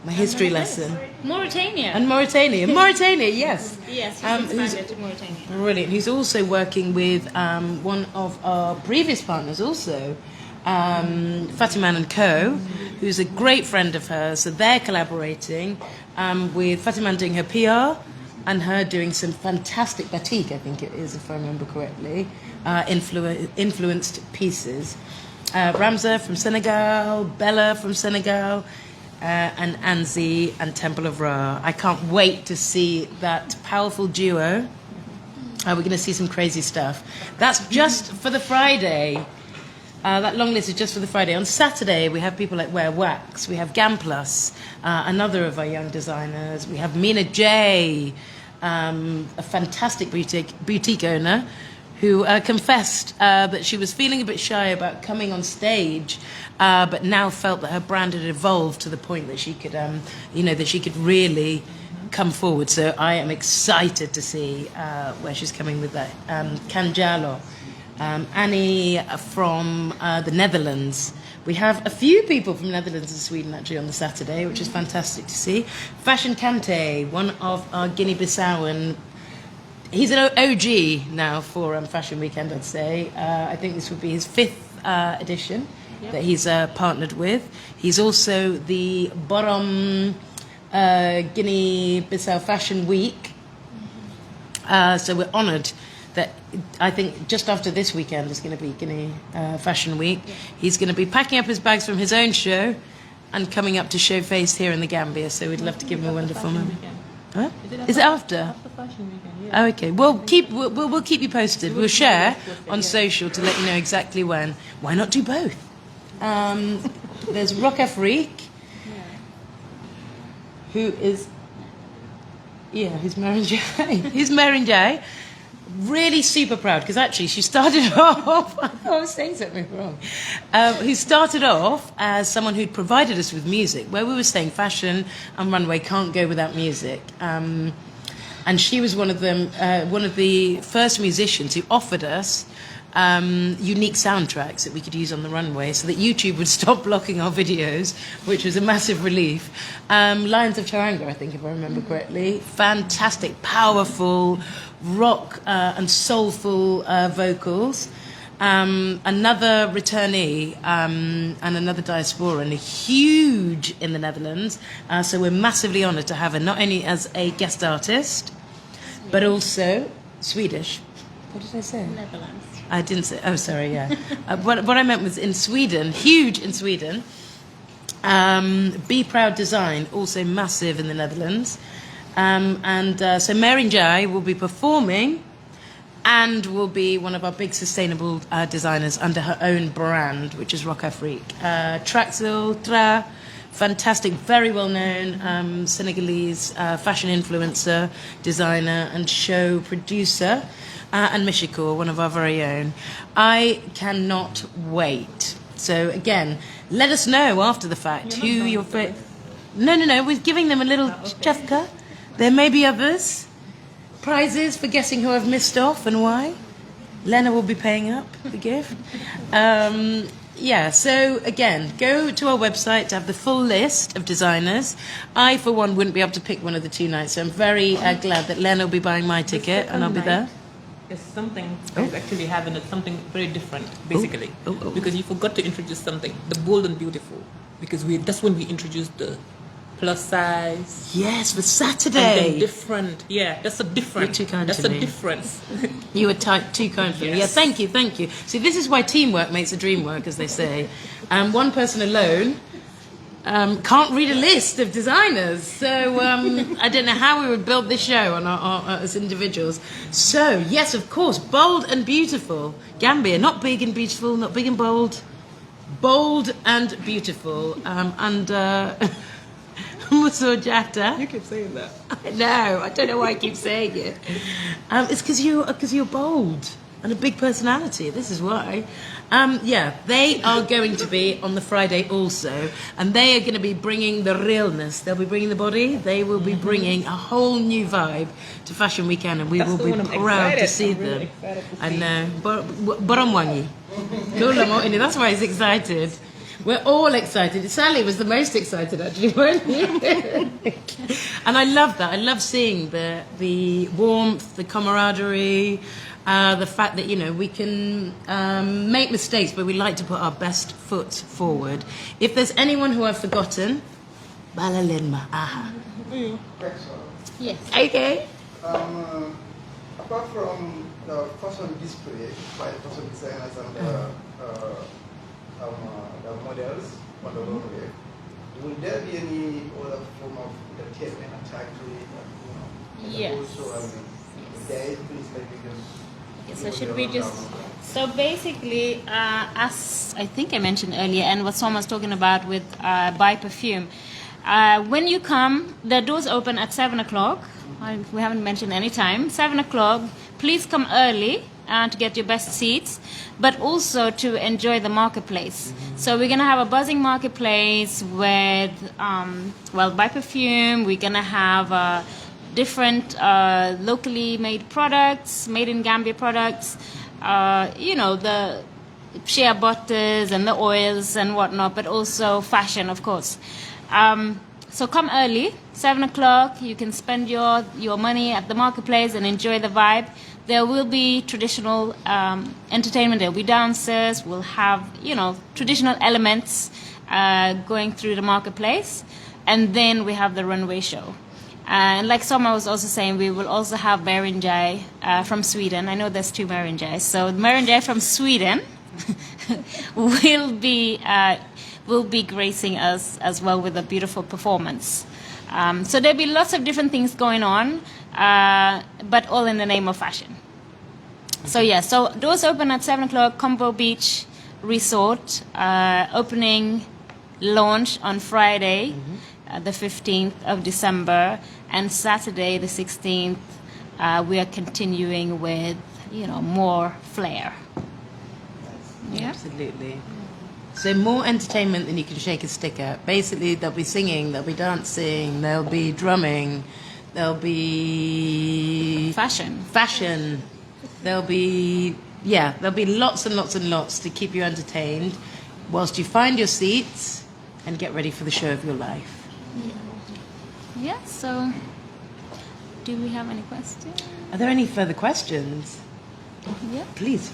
my history lesson. Mauritania. And Mauritania. Mauritania, yes. Yes, he's expanded to Mauritania. Brilliant. He's also working with one of our previous partners also, Fatiman and Co., who's a great friend of hers. So they're collaborating with Fatiman doing her PR and her doing some fantastic batik, I think it is, if I remember correctly, influenced pieces. Ramza from Senegal, Bella from Senegal, and Anzi and Temple of Ra. I can't wait to see that powerful duo. We're going to see some crazy stuff. That's just for the Friday. That long list is just for the Friday. On Saturday, we have people like Wear Wax. We have Gamplus, another of our young designers. We have Mina J, a fantastic boutique owner, who confessed that she was feeling a bit shy about coming on stage, but now felt that her brand had evolved to the point that she could, that she could really come forward. So I am excited to see where she's coming with that. Kanjalo, Annie from the Netherlands. We have a few people from Netherlands and Sweden actually on the Saturday, which is fantastic to see. Fashion Kante, one of our Guinea-Bissauan. He's an OG now for Fashion Weekend, I'd say. I think this would be his 5th edition that he's partnered with. He's also the Borom Guinea-Bissau Fashion Week. So we're honoured that I think just after this weekend is going to be Guinea Fashion Week. He's going to be packing up his bags from his own show and coming up to show face here in the Gambia. So we'd love to give him a wonderful moment. Huh? Is it after? After Fashion Weekend, yeah. Oh, okay. We'll keep you posted. We'll share on social to let you know exactly when. Why not do both? There's Rock Afrique, who is, who's Marinjay. Who's Marinjay. Really super proud, because actually she started off, I thought I was saying something wrong, who started off as someone who'd provided us with music, where we were saying fashion and runway can't go without music. And she was one of the first musicians who offered us unique soundtracks that we could use on the runway so that YouTube would stop blocking our videos, which was a massive relief. Lions of Taranga, I think, if I remember correctly. Fantastic, powerful, rock and soulful vocals. another returnee and another diasporan, huge in the Netherlands. So we're massively honoured to have her, not only as a guest artist, but also Swedish. What did I say? Netherlands. I didn't say, oh, sorry, yeah. What I meant was in Sweden, huge in Sweden. Be Proud Design, also massive in the Netherlands. So 𝒔𝒊𝒏𝒈 will be performing and will be one of our big sustainable designers under her own brand, which is 𝒂𝒊𝒏𝒈. 𝒊𝒏𝒇𒐐𝒓𝒎💂💏, fantastic, very well-known Senegalese fashion influencer, designer and show producer, and 𝒊𝒏𝒈, one of our very own. I cannot wait. So again, let us know after the fact who your favorite... No, we're giving them a little chefka. There may be others. Prizes for guessing who I've missed off and why. Lena will be paying up the gift. So again, go to our website to have the full list of designers. I, for one, wouldn't be able to pick one of the 2 nights, so I'm very glad that Lena will be buying my ticket and I'll be there. It's something you actually have, and it's something very different, basically. Because you forgot to introduce something, the bold and beautiful. Because that's when we introduced the plus size. Yes, for Saturday. And different. Yeah, that's a difference. You're too kind that's to a me. Difference. You were too kind for me. Yeah, thank you. See, this is why teamwork makes the dream work, as they say. One person alone can't read a list of designers. So I don't know how we would build this show on as individuals. So, yes, of course, bold and beautiful. Gambia, not big and beautiful, not big and bold. Bold and beautiful. Musojata. You keep saying that. I know. I don't know why I keep saying it. It's because you're bold and a big personality. This is why. They are going to be on the Friday also, and they are going to be bringing the realness. They'll be bringing the body. They will be bringing a whole new vibe to Fashion Weekend, and we will be proud to see them. I know. Boromwangi. That's why he's excited. We're all excited. Sally was the most excited, actually, weren't you? And I love that. I love seeing the warmth, the camaraderie, the fact that, we can make mistakes, but we like to put our best foot forward. If there's anyone who I've forgotten, Balalinma. Aha. Yes. Okay. Apart from the fashion display by fashion designers and the models on the runway, will there be any other form of entertainment attached to it? Yes. Also, guys, please So should we just... So basically, as I think I mentioned earlier, and what Som was talking about with Buy Perfume, when you come, the doors open at 7 o'clock. We haven't mentioned any time. 7 o'clock. Please come early to get your best seats, but also to enjoy the marketplace. So we're going to have a buzzing marketplace with, Buy Perfume. We're going to have different locally made products, made in Gambia products, the shea butters and the oils and whatnot, but also fashion, of course. So come early, 7 o'clock. You can spend your money at the marketplace and enjoy the vibe. There will be traditional entertainment. There will be dancers. We'll have, traditional elements going through the marketplace. And then we have the runway show. And like Soma was also saying, we will also have 𝒊𝒏𝒈 from Sweden. I know there's 2 𝒊𝒏𝒈s. So 𝒊𝒏𝒈 from Sweden will be gracing us as well with a beautiful performance. So there'll be lots of different things going on, but all in the name of fashion. So doors open at 7 o'clock, Combo Beach Resort, opening launch on Friday, the 15th of December, and Saturday, the 16th, we are continuing with, more flair. Yeah. Absolutely. So more entertainment than you can shake a stick at. Basically, there'll be singing, there'll be dancing, there'll be drumming, there'll be... Fashion. There'll be lots and lots and lots to keep you entertained whilst you find your seats and get ready for the show of your life. Yeah, so do we have any questions? Are there any further questions? Yeah. Please.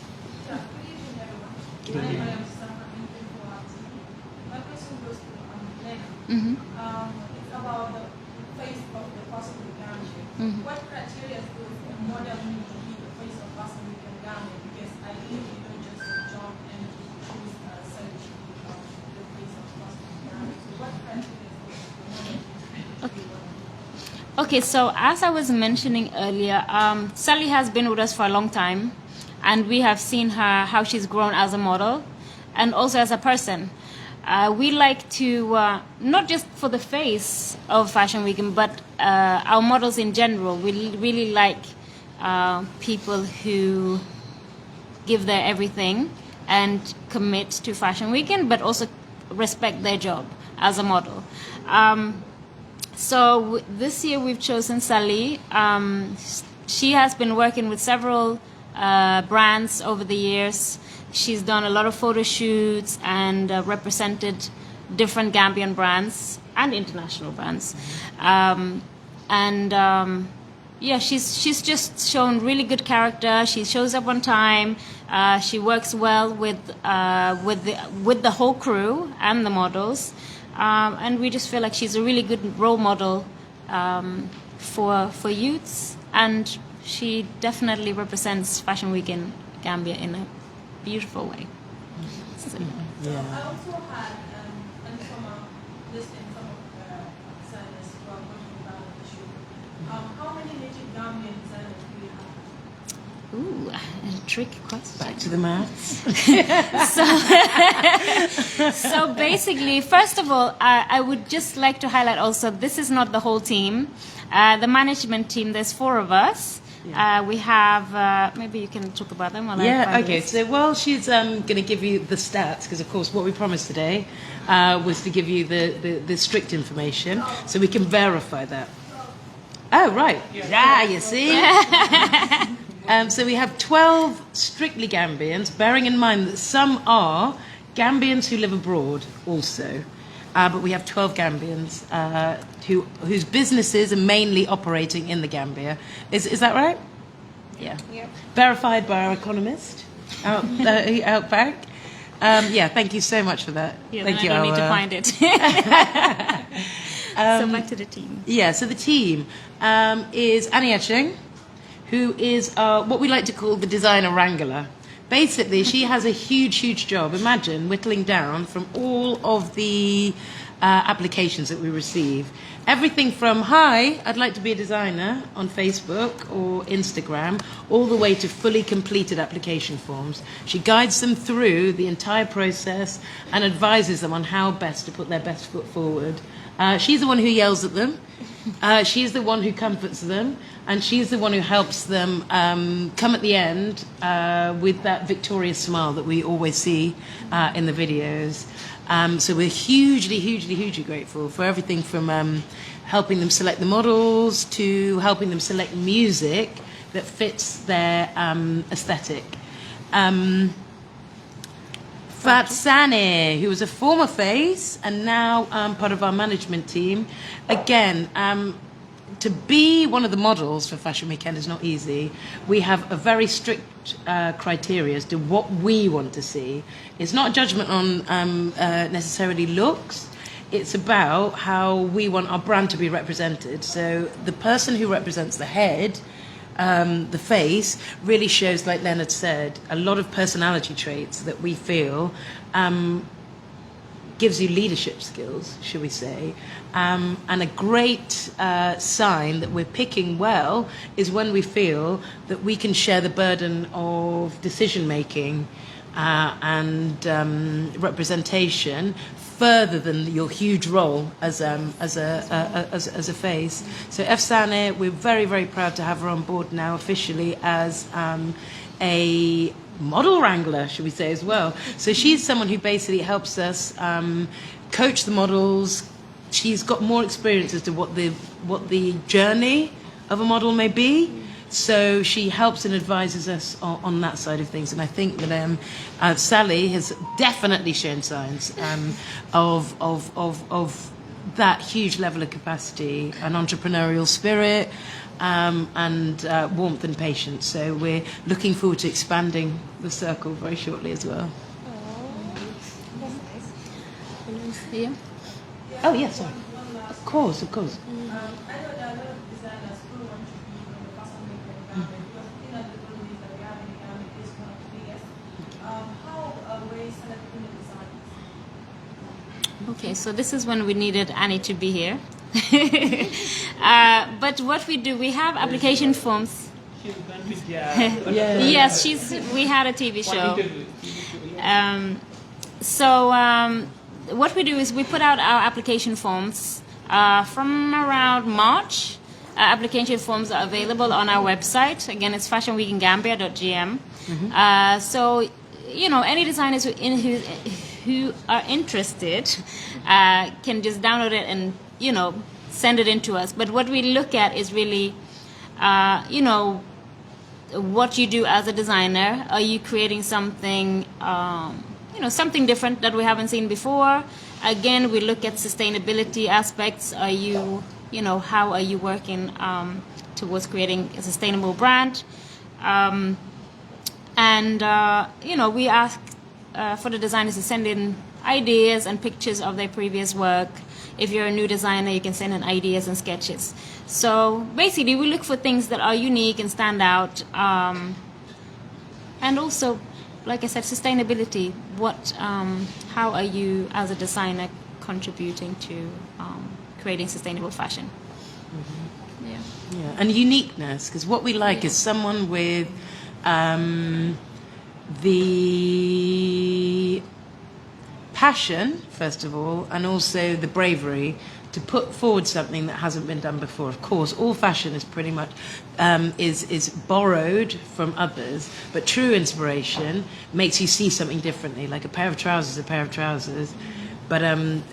Mm-hmm. It's about the face of the person with Gambia. What criteria does a model need to be the face of person with Gambia? Because I believe you don't just jump and choose search the face of person with Gambia. So what criteria does a model need to be? Okay, so as I was mentioning earlier, Sally has been with us for a long time, and we have seen her, how she's grown as a model and also as a person. We like to, not just for the face of Fashion Week, but our models in general, we really like people who give their everything and commit to Fashion Weekend, but also respect their job as a model. So this year we've chosen Sally. She has been working with several brands over the years. She's done a lot of photo shoots and represented different Gambian brands and international brands. Yeah, she's just shown really good character. She shows up on time. She works well with the whole crew and the models. And we just feel like she's a really good role model for youths, and she definitely represents Fashion Week in Gambia in a beautiful way. So, yeah. I also had and listening some of the designers who are working about the show. How many native Gambian designers do you have? ooh, a tricky question. Back to the maths. So basically, first of all, I would just like to highlight also, this is not the whole team. The management team, there's 4 of us. We have, maybe you can talk about them while I find Okay. this. So while she's going to give you the stats, because of course what we promised today was to give you the strict information, so we can verify that. Oh, right. Yeah, you see? So we have 12 strictly Gambians, bearing in mind that some are Gambians who live abroad also. But we have 12 Gambians whose businesses are mainly operating in the Gambia. Is that right? Yeah. Yep. Verified by our economist out back. Yeah, thank you so much for that. Yeah, thank then you. I don't need to find it. So back to the team. Yeah, so the team is Annie Etching, who is what we like to call the designer wrangler. Basically, she has a huge job. Imagine whittling down from all of the applications that we receive. Everything from, hi, I'd like to be a designer on Facebook or Instagram, all the way to fully completed application forms. She guides them through the entire process and advises them on how best to put their best foot forward. She's the one who yells at them. She's the one who comforts them, and she's the one who helps them come at the end with that victorious smile that we always see in the videos. So we're hugely grateful for everything from helping them select the models to helping them select music that fits their aesthetic. 𝒕𝒊𝒏𝒈, who was a former face and now part of our management team. Again, to be one of the models for Fashion Weekend is not easy. We have a very strict criteria as to what we want to see. It's not a judgment on necessarily looks. It's about how we want our brand to be represented. So the person who represents the head, the face, really shows, like Leonard said, a lot of personality traits that we feel gives you leadership skills, should we say. And a great sign that we're picking well is when we feel that we can share the burden of decision-making and representation further than your huge role as a face. So 𝒊𝒏𝒈, we're very proud to have her on board now officially as a model wrangler, should we say, as well. So she's someone who basically helps us coach the models. She's got more experience as to what the journey of a model may be. So she helps and advises us on that side of things. And I think that Sally has definitely shown signs of that huge level of capacity, an entrepreneurial spirit, and warmth and patience. So we're looking forward to expanding the circle very shortly as well. Yeah. Oh, yes, sorry. Of course, of course. Okay, so this is when we needed Annie to be here. But what we do, we have application forms. Yes, we had a TV show. What we do is we put out our application forms from around March. Application forms are available on our website. Again, it's fashionweekingambia.gm. So, you know, any designers who are interested can just download it and, you know, send it in to us. But what we look at is really, you know, what you do as a designer. Are you creating something, you know, something different that we haven't seen before? Again, we look at sustainability aspects. Are you, you know, how are you working towards creating a sustainable brand? You know, we ask for the designers to send in ideas and pictures of their previous work. If you're a new designer, you can send in ideas and sketches. So basically, we look for things that are unique and stand out. And also, like I said, sustainability. How are you, as a designer, contributing to creating sustainable fashion? Yeah. Yeah, and uniqueness, because what we like is someone with the passion, first of all, and also the bravery to put forward something that hasn't been done before. Of course, all fashion is pretty much is borrowed from others, but true inspiration makes you see something differently. Like a pair of trousers is a pair of trousers, but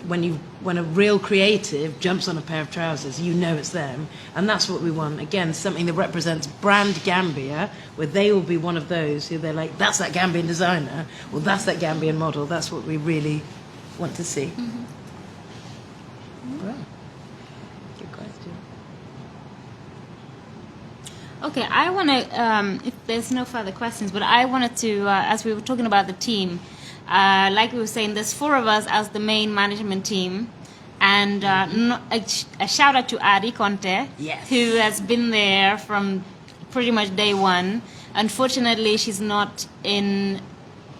when a real creative jumps on a pair of trousers, you know it's them, and that's what we want. Again, something that represents brand Gambia, where they will be one of those who they're like, that's that Gambian designer, or that's that Gambian model. That's what we really want to see. Right. Good question. Okay, I want to, if there's no further questions, but I wanted to, as we were talking about the team, like we were saying, there's 4 of us as the main management team, and a shout out to 𝒕𝒊𝒏𝒈, Yes. who has been there from pretty much day one. Unfortunately, she's not in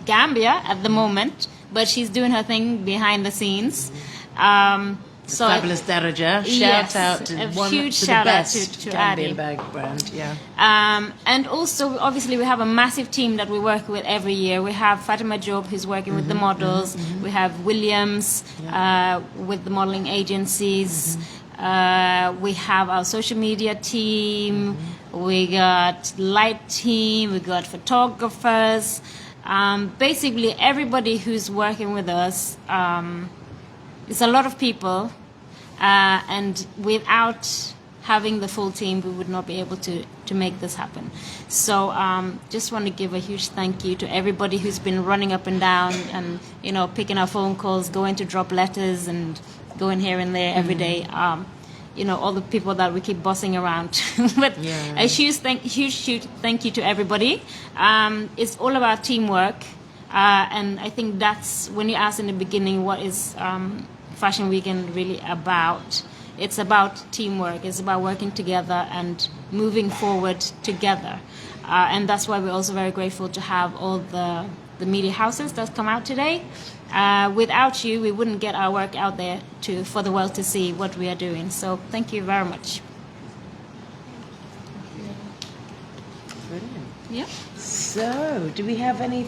Gambia at the moment, but she's doing her thing behind the scenes. So Fabulous Daraja. Shout out to a one huge to shout the out best to Gambian Adi. bag brand. Yeah. And also, obviously, we have a massive team that we work with every year. We have Fatima Job, who's working with the models. We have Williams with the modeling agencies. We have our social media team. We got light team. We got photographers. Basically, everybody who's working with us. It's a lot of people, and without having the full team, we would not be able to make this happen. So just want to give a huge thank you to everybody who's been running up and down and, you know, picking our phone calls, going to drop letters and going here and there every day. You know, all the people that we keep bossing around. But a huge thank you to everybody. It's all about teamwork. And I think that's when you asked in the beginning, what is Fashion Weekend really about? It's about teamwork. It's about working together and moving forward together. And that's why we're also very grateful to have all the media houses that come out today. Without you, we wouldn't get our work out there for the world to see what we are doing. So thank you very much. Brilliant. Yeah. So, do we have any